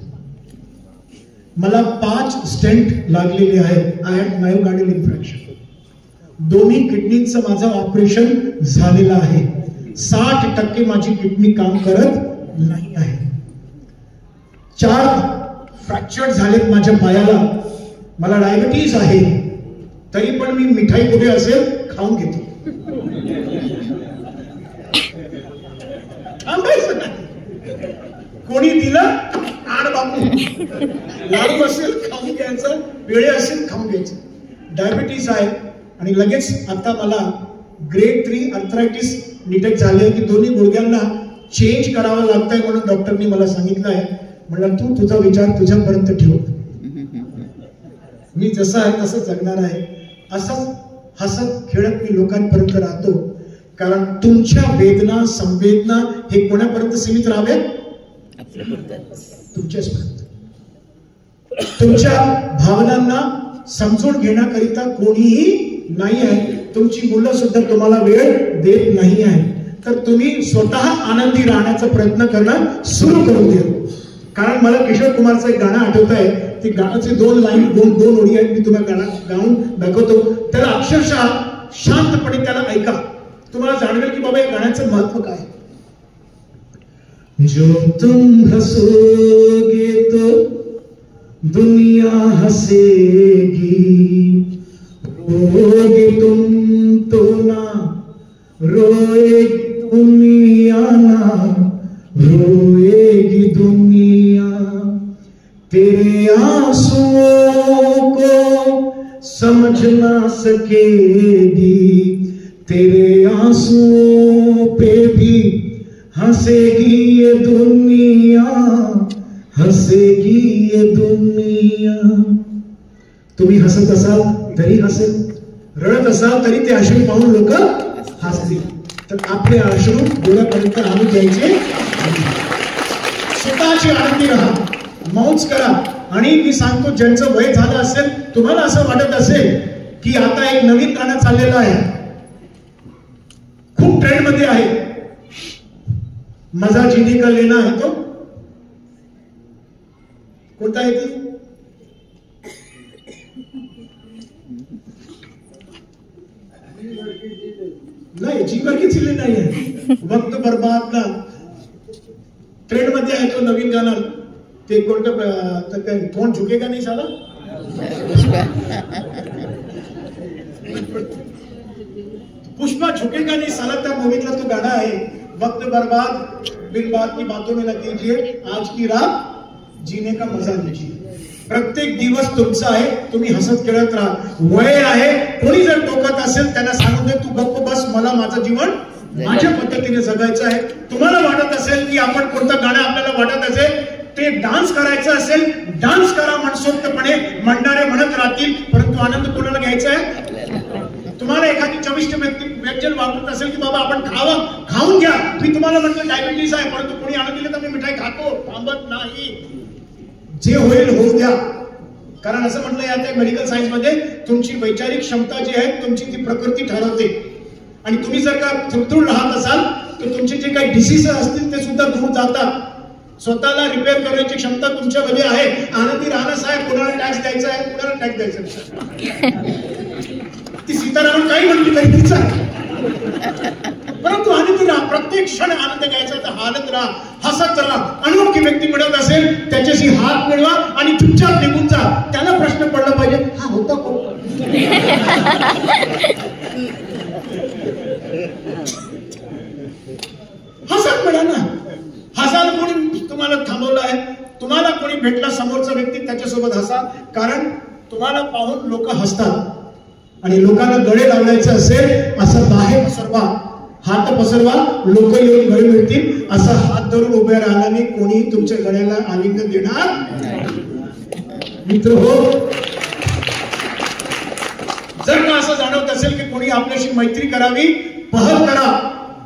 मला 5 स्टेंट लागलेले आहेत. I had myocardial infarction. दोन्ही किडनीचं माझं ऑपरेशन झालेलं आहे. 60% माझी किडनी काम करत नाही आहे. 4 फ्रॅक्चर झालेत माझ्या पायाला. मला डायबिटीज आहे, तरी पण मी मिठाई कुठे असेल खाऊन घेतो. कोणी दिलं आण बापू, लाडू असेल खाऊन घ्यायचं, वेळे असेल खाऊन घ्यायचं. डायबिटीज आहे आणि लगेच आता मला ग्रेड 3 अर्थरायटिस डिटेक्ट झाले की दोन्ही गुडघ्यांना चेंज करावं लागतंय म्हणून डॉक्टरनी मला सांगितलं आहे. म्हणलं तू तुझा विचार तुझ्यापर्यंत ठेव, मी जसं आहे तसं जगणार आहे. असं हसत खेळत मी लोकांपर्यंत राहतो. कारण तुमच्या वेदना संवेदना हे कोणापर्यंत सीमित राहावेत? तुमच्यापर्यंत. तुमच्या भावनांना समजून घेण्याकरिता कोणीही नाही आहे. तुमची मुलं सुद्धा तुम्हाला वेळ देत नाही आहे. तर तुम्ही स्वतः आनंदी राहण्याचा प्रयत्न करणं सुरू करून द्या. कारण मला किशोर कुमारचं एक गाणं आठवत आहे. ते गाण्याचे दोन ओळी आहेत. मी तुम्हाला गाणं गाऊन दाखवतो. त्याला अक्षरशः शांतपणे त्याला ऐका. तुम्हाला जाणवेल की बाबा या गाण्याचं महत्व काय. जो तुम हसोगे तो दुनिया हसेगी, रोगे तुम तो ना रोएगी दुनिया, ना रोएगी दुनिया. तेरे आंसुओं को समझ ना सकेगी, तेरे आंसुओं पे भी हंसेगी ये दुनिया, हंसेगी ये दुनिया. तुम्ही हसत असाल तरी हसेल, रडत असाल तरी ते अश्रू पाहून लोक हसतील. तर आपले अश्रू डोळ्यापर्यंत आणून द्यायचे. स्वतःची आनंदी राहा, मौज करा. आणि मी सांगतो, ज्यांचं वय झालं असेल, तुम्हाला असं वाटत असेल की आता एक नवीन गाणं चाललेलं आहे, खूप ट्रेंड मध्ये आहे, मजा जीने का लेना है, तो कोणता आहे ती? नाही, जीवर की चिल्ली नाही आहे. वक्त बर्बाद ना ट्रेंड मध्ये आहे तो नवीन गाणं. ते कोणतं? कोण झुकेगा नहीं साला, पुष्पा झुकेगा नहीं साला, त्या मूवीतला तो गाणं आहे. वक्त बर्बाद बिन बात की बातों में न कीजिए, आज की रात जीने का मजा लीजिए. प्रत्येक दिवस तुमचा आहे, तुम्ही हसत खेळत राहा. वय आहे, कोणी जर टोकत असेल त्यांना सांगून दे, तू गप्प बस, मला माझं जीवन माझ्या पद्धतीने जगायचं आहे. तुम्हाला वाटत असेल की आपण कोणतं गाणं आपल्याला वाटत असेल ते डान्स करायचं असेल, डान्स करा मनसोक्तपणे. म्हणणारे म्हणत राहतील, परंतु आनंद कोणाला घ्यायचा आहे? तुम्हाला एखादी चविष्ट व्यंजन वापरत असेल की बाबा आपण खाऊन घ्या. मी तुम्हाला म्हटलं डायबिटीस आहे, परंतु कोणी आणून दिलं तर मी मिठाई खातो, थांबत नाही. जे होईल होऊ द्या. कारण असं म्हटलं जातं मेडिकल सायन्स मध्ये, तुमची वैचारिक क्षमता जी आहे तुमची ती प्रकृती ठरवते. आणि तुम्ही जर का थृथृड राहत असाल तर तुमचे जे काही डिसीज असतील ते सुद्धा दूर जातात. स्वतःला रिपेअर करण्याची क्षमता तुमच्यामध्ये आहे. आनंदी राहणं आहे. कोणाला टॅक्स द्यायचा आहे, कोणाला टॅक्स द्यायचा. ती सीतारामन काही म्हणली तरी तिचा, परंतु आनंदी राहा. प्रत्येक क्षण आनंद घ्यायचा तर आनंद राहा, हसत राहा. अनोळखी व्यक्ती मिळत असेल त्याच्याशी हात मिळवा आणि चुपचाप निघून जा. त्याला प्रश्न पडला पाहिजे, हा होता कोण? हसत मिळा ना. हसायला कोणी तुम्हाला थांबवलं आहे? तुम्हाला कोणी भेटला समोरचा व्यक्ती, त्याच्यासोबत हसा. कारण तुम्हाला पाहून लोक हसतात. आणि लोकांना गळे लावायचं असेल असं बाहेर पसरवा, हात पसरवा, लोक येऊन गळे मिळतील. असा हात धरून उभे राहिल्याने कोणी तुमच्या गळ्याला आलिंगन देणार? मित्र हो, जर का असं जाणवत असेल की कोणी आपल्याशी मैत्री करावी, पहल करा.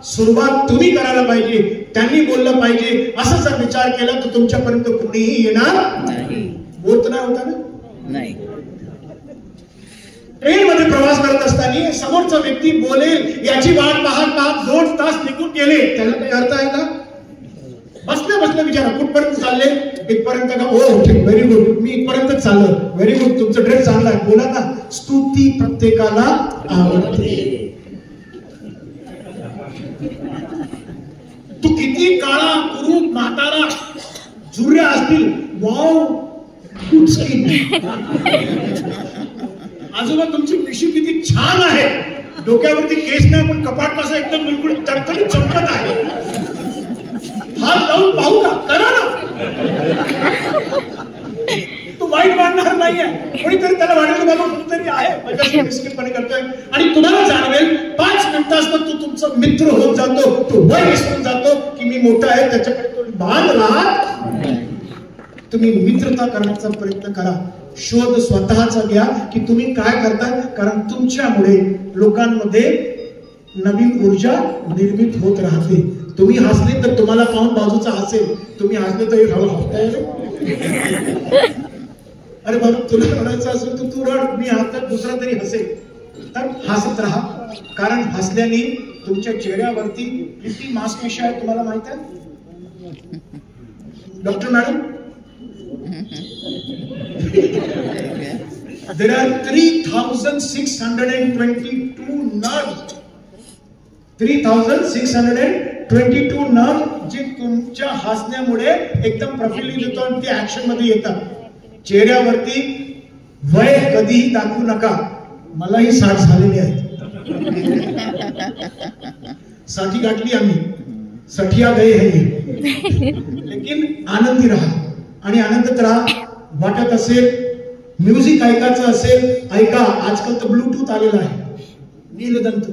सुरुवात तुम्ही करायला पाहिजे, त्यांनी बोललं पाहिजे. असं जर विचार केला तर तुमच्यापर्यंत कोणीही येणार नाही. बोलत नाही होता ना. नाही, ट्रेन मध्ये प्रवास करत असताना समोरचा व्यक्ती बोलेल याची वाट पाहत पाहत 2 तास निघून गेले, त्याला काही अर्थ आहे का? बसल्या बसल्या विचारा, कुठपर्यंत चालले? इथपर्यंत का? हो ठीक, व्हेरी गुड, मी इथपर्यंत चाललो, व्हेरी गुड, तुमचा ड्रेस चांगला आहे. बोला ना. स्तुती प्रत्येकाला आवडते. तू किती काळा कुरूप म्हातारा झुर्या असतील, वाव गुड स्किन. आजोबा तुमची मिशी किती छान आहे, डोक्यावरती केस नाही पण कपाट कसं एकदम बिलकुल तडतडीत चमकत आहे. हात लावून पाहू का? करा ना. तू वाईट मानणार नाहीये, कोणीतरी त्याला वाटेल बाबा कोणतरी आहे माझ्या निश्चितपणे करतोय. आणि तुम्हाला जाणवेल 5 मिनिटात तो तुमचा मित्र होत जातो. तो वय विसरून जातो की मी मोठा आहे, त्याच्याकडे तो भान राहत. तुम्ही मित्रता करण्याचा प्रयत्न करा. शोध स्वतःचा घ्या की तुम्ही काय करता. कारण तुमच्यामुळे लोकांमध्ये नवीन ऊर्जा निर्मित होत राहते. तुम्ही हसले तर तुम्हाला पाहून बाजूचा हसेल, तुम्ही हसले तर हसताय. अरे बाबा तुला रडायचं असेल तर तू रड, मी हसतात दुसरा तरी हसेल. तर हसत राहा, कारण हसल्याने तुमच्या चेहऱ्यावरती किती मांसपेशी आहेत तुम्हाला माहित आहे doctor madam? There are 3,622 nerves. 3,622 nerves जे तुमच्या हसण्यामुळे एकदम प्रफुल्लित होतो आणि ते ऍक्शन मध्ये येतात. चेहऱ्यावरती वय कधीही दाखवू नका. मलाही 60 झालेले आहेत. 60 गाठली आम्ही, 60 गए है ये. लेकिन आनंदी राहा आणि आनंदात राहा. वाटत असेल म्युझिक ऐकायचं असेल ऐका. आजकाल तर ब्लूटूथ आलेला आहे, नीलदंत.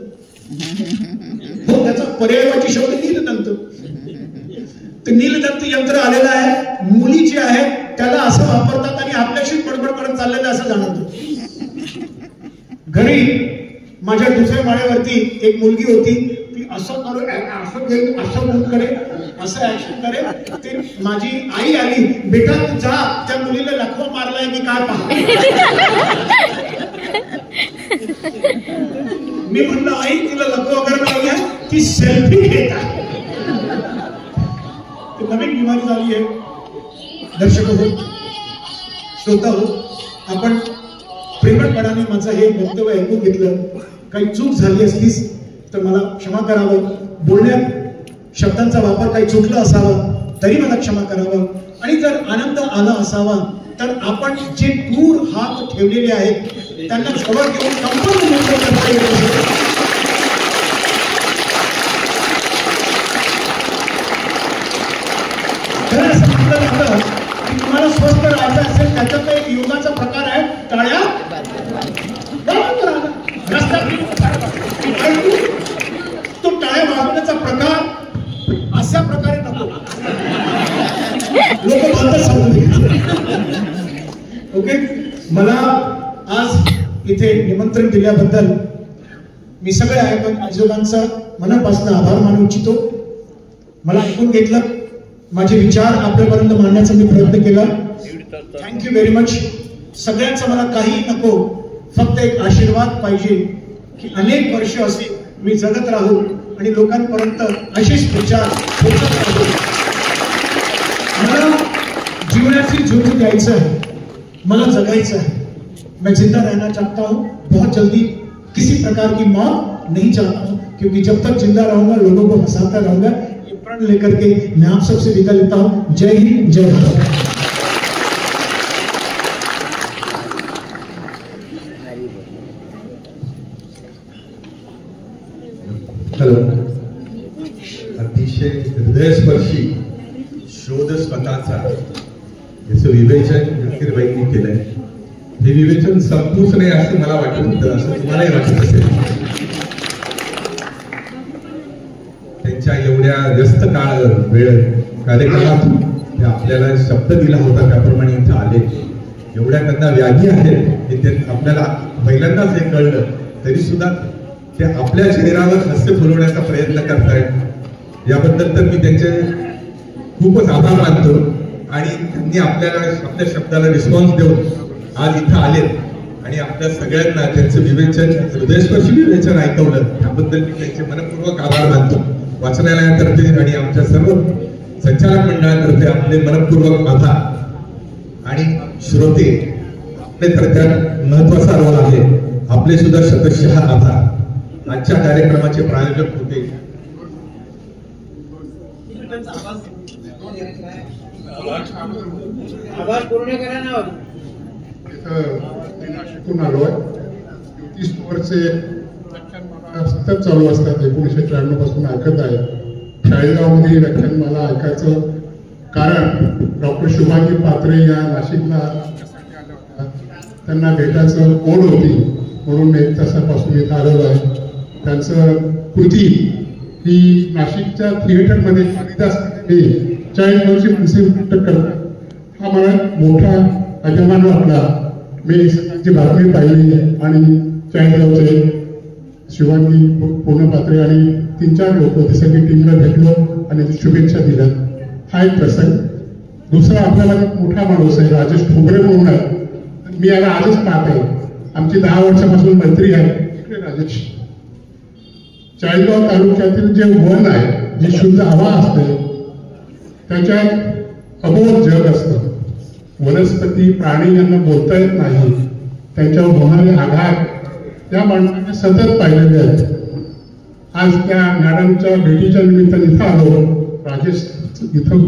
हो, त्याचा पर्यायवाची शब्द नीलदंत. ते नीलदंत यंत्र आलेलं आहे. मुली जे आहेत त्याला असं वापरतात आणि आपल्याशी बडबड करत चाललेलं असं जाणवतं. घरी माझ्या दुसऱ्या माळ्यावरती एक मुलगी होती. ती असं करू, असं घेऊन, असं मूव करे, असं ऍक्शन करे. ते माझी आई आली, बेटा तू जा, त्या मुलीला लखवा मारलाय की काय पहा. मी म्हणलं आई तिला लखवा वगैरे नाही आहे, ती सेल्फी घेत आहे. नवीन बिमारी झाली आहे. दर्शक हो, श्रोता हो, आपण प्रेमळपणाने माझं हे वक्तव्य ऐकून घेतलं. काही चूक झाली असलीस तर मला क्षमा करावं. बोलण्यात शब्दांचा वापर काही चुकलं असावं तरी मला क्षमा करावं. आणि जर आनंद आला असावा तर आपण जे दूर हात ठेवलेले आहेत त्यांना जवळ घेऊन संपूर्ण करता येईल. जर असं म्हटलं झालं की तुम्हाला स्वस्थ राहायचं असेल त्याच्यात एक योगाचा प्रकार आहे टाळ्या. तो टाळ्या वाजवण्याचा प्रकार अशा प्रकारे नको. लोक बंद सांगू. ओके, मला आज इथे निमंत्रण दिल्याबद्दल मी सगळ्या आयोजकांचा मनापासून आभार मानू इच्छितो. मला ऐकून घेतलं, माझे विचार आपल्यापर्यंत मांडण्याचा मी प्रयत्न केला. Thank you very much. सगळ्यांचं मला काही नको, फक्त एक आशीर्वाद पाहिजे की अनेक वर्ष असे मी जगत राहू आणि लोकांपर्यंत असेच विचार पोहोचत राहू. मला जीवनाची ज्योती द्यायचं है, मला जगायचं है. मैं जिंदा रहना चाहता हूँ, बहुत जल्दी किसी प्रकार की मौत नहीं चाहता हूँ, क्योंकि जब तक जिंदा रहूंगा लोगों को हंसाता रहूंगा. ये प्रण लेकर के मैं आप सबसे विदा लेता हूँ. जय हिंद, जय भारत. हॅलो. अतिशय हृदयस्पर्शी शोध स्वतःचा याचं विवेचन जाकीरबाईंनी केलंय. हे विवेचन संपूच नाही असं मला वाटत होतं, असं तुम्हालाही वाटत असेल. त्यांच्या एवढ्या व्यस्त काळ वेळ कार्यक्रमात ते आपल्याला शब्द दिला होता त्याप्रमाणे इथं आले. एवढ्या त्यांना व्याधी आहेत हे ते आपल्याला पहिल्यांदाच हे कळलं, तरी सुद्धा ते आपल्या चेहऱ्यावर हास्य फुलवण्याचा प्रयत्न करतायत. याबद्दल तर मी त्यांचे खूपच आभार मानतो. आणि त्यांनी आपल्याला आपल्या शब्दाला रिस्पॉन्स देऊन आज इथं आलेत आणि आपल्या सगळ्यांना त्यांचं विवेचन, हृदयस्पर्शी विवेचन ऐकवलं, त्याबद्दल मी त्यांचे मनपूर्वक आभार मानतो. वाचनालयातर्फे आणि आमच्या सर्व संचालक मंडळातर्फे आपले मनपूर्वक आभार. आणि श्रोते, आपले तर त्यात महत्वाचा रोल आहे. आपले सुद्धा शतशः आभार. आजच्या कार्यक्रमाचे प्रायोजक होते आवाज पूर्ण करा ना. नाशिकहून आलोय. 30 वर्षे व्याख्यानमाला सतत चालू असतात. 1993 पासून ऐकत आहे. शाळेगावमध्ये व्याख्यानमाला ऐकायचं कारण डॉक्टर शुभांगी पात्रे या नाशिकला आल्या होत्या. त्यांना भेटायचं ओढ होती म्हणून 1 तासापासून इथं आलेलो आहे. त्यांचं कृती ही नाशिकच्या थिएटरमध्ये कालिदास 40 वर्षे प्रिन्सिपल करतात. हा मला मोठा अभिमान वाटला. मी सकाळची बातमी पाहिली आणि 40 गावचे शिवांगी पूर्णपात्रे आणि 3-4 लोक त्यासाठी टीमला भेटलो आणि शुभेच्छा दिल्या. हा एक प्रसंग. दुसरा आपल्याला एक मोठा माणूस आहे राजेश ठोंबरे म्हणून आहे. मी याला आजच पाहत आहे. आमची 10 वर्षापासून मंत्री आहे. इकडे राजेश. चाळीसगाव तालुक्यातील जे वन आहे, जी शुद्ध हवा असते, त्याच्यात अबोध जग असतं. वनस्पती प्राणी यांना बोलता येत नाही, त्यांच्यावर होणारे आघात त्या माणसाने सतत पाहिलेले आहेत. आज त्या मॅडमच्या भेटीच्या निमित्ताने इथं आलो. राजेश इथं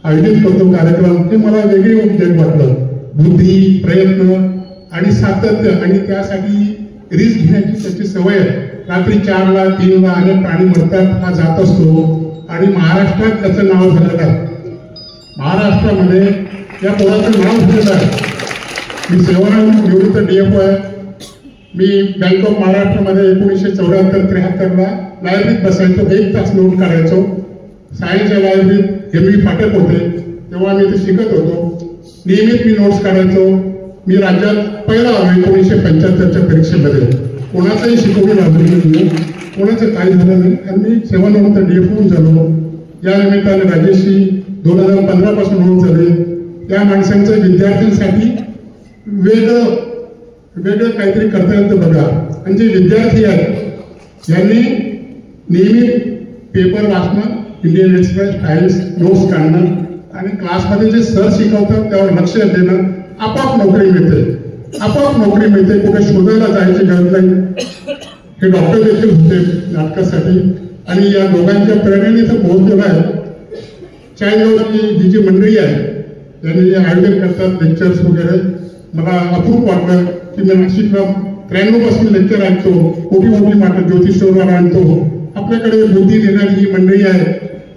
आयोजित करतो कार्यक्रम, हे मला वेगळी उद्योग वाटलं. बुद्धी, प्रयत्न आणि सातत्य, आणि त्यासाठी रिस्क घेण्याची त्याची सवय आहे. रात्री 4ला 3ला अनेक प्राणी मरतात, हा जात असतो आणि महाराष्ट्रात त्याचं नाव झालेलं आहे. महाराष्ट्रामध्ये या पोराचं नाव झालेलं आहे. मी सेवानिवृत्त DFO आहे. मी बँक ऑफ महाराष्ट्रामध्ये 1974-73ला लायब्ररीत बसायचो. 1 तास नोट काढायचो. सायन्सच्या लायब्ररीत MV फाटक होते, तेव्हा मी ते शिकत होतो. नियमित मी नोट्स काढायचो. मी राज्यात पहिला आलो 1975च्या परीक्षेमध्ये. कोणाचंही शिकवणी लाभली नाही, कोणाचं काय झालं नाही, आणि मी सेवानिवृत्त DFO झालो. या निमित्ताने राजेशशी 2015 पासून होऊन झाले. त्या माणसांच्या विद्यार्थ्यांसाठी वेगळं काहीतरी करता येतं बघा. आणि जे विद्यार्थी आहेत यांनी नियमित पेपर वाचणं, इंडियन एक्सप्रेस, टाइम्स, नोट्स काढणं आणि क्लासमध्ये जे सर शिकवतात त्यावर लक्ष देणं, आपोआप नोकरी मिळते. आपोआप नोकरी मिळते. कुठे शोधायला जायची गरज नाही. हे डॉक्टर देखील होते नाटकासाठी, आणि या दोघांच्या प्रेरणेने इथं पोहोचलेलं आहे. चाळीसगावची जी मंडळी आहे त्यांनी जे आयोजन करतात लेक्चर्स वगैरे, मला अप्रूप वाटलं की मी नाशिकला 93 पासून लेक्चर आणतो, मोठी मात्र ज्योतिषवर आणतो. आपल्याकडे बुद्धी देणारी ही मंडळी आहे,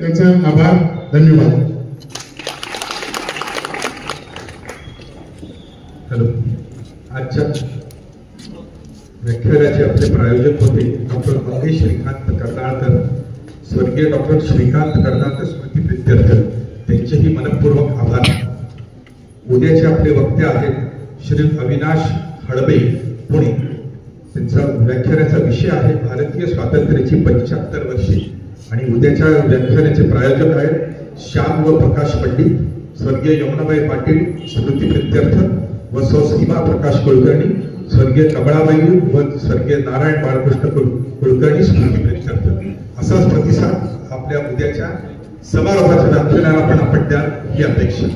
त्यांचा आभार, धन्यवाद. हॅलो. आजच्या व्याख्यानाचे आपले प्रायोजक होते डॉक्टर मंगेश श्रीकांत कर्नाळकर, स्वर्गीय डॉक्टर श्रीकांत कर्नाळकर स्मृती प्रित्यर्थ, त्यांचेही मनपूर्वक आभार. उद्याचे आपले वक्ते आहेत श्री अविनाश हडबे, पुणे. त्यांचा व्याख्यानाचा विषय आहे भारतीय स्वातंत्र्याची 75 वर्षे, आणि उद्याच्या व्याख्यानाचे प्रायोजक आहेत श्याम व प्रकाश पंडित, स्वर्गीय यमुनाबाई पाटील स्मृती प्रित्यर्थ व सौ सीमा प्रकाश कुलकर्णी, स्वर्गीय कमळाबाई व स्वर्गीय नारायण बाळकृष्ण कुलकर्णी स्मृती प्रित्यर्थ. असाच प्रतिसाद आपल्या उद्याच्या समारोहाच्या व्याख्यानाला पण आपण द्याल ही अपेक्षा.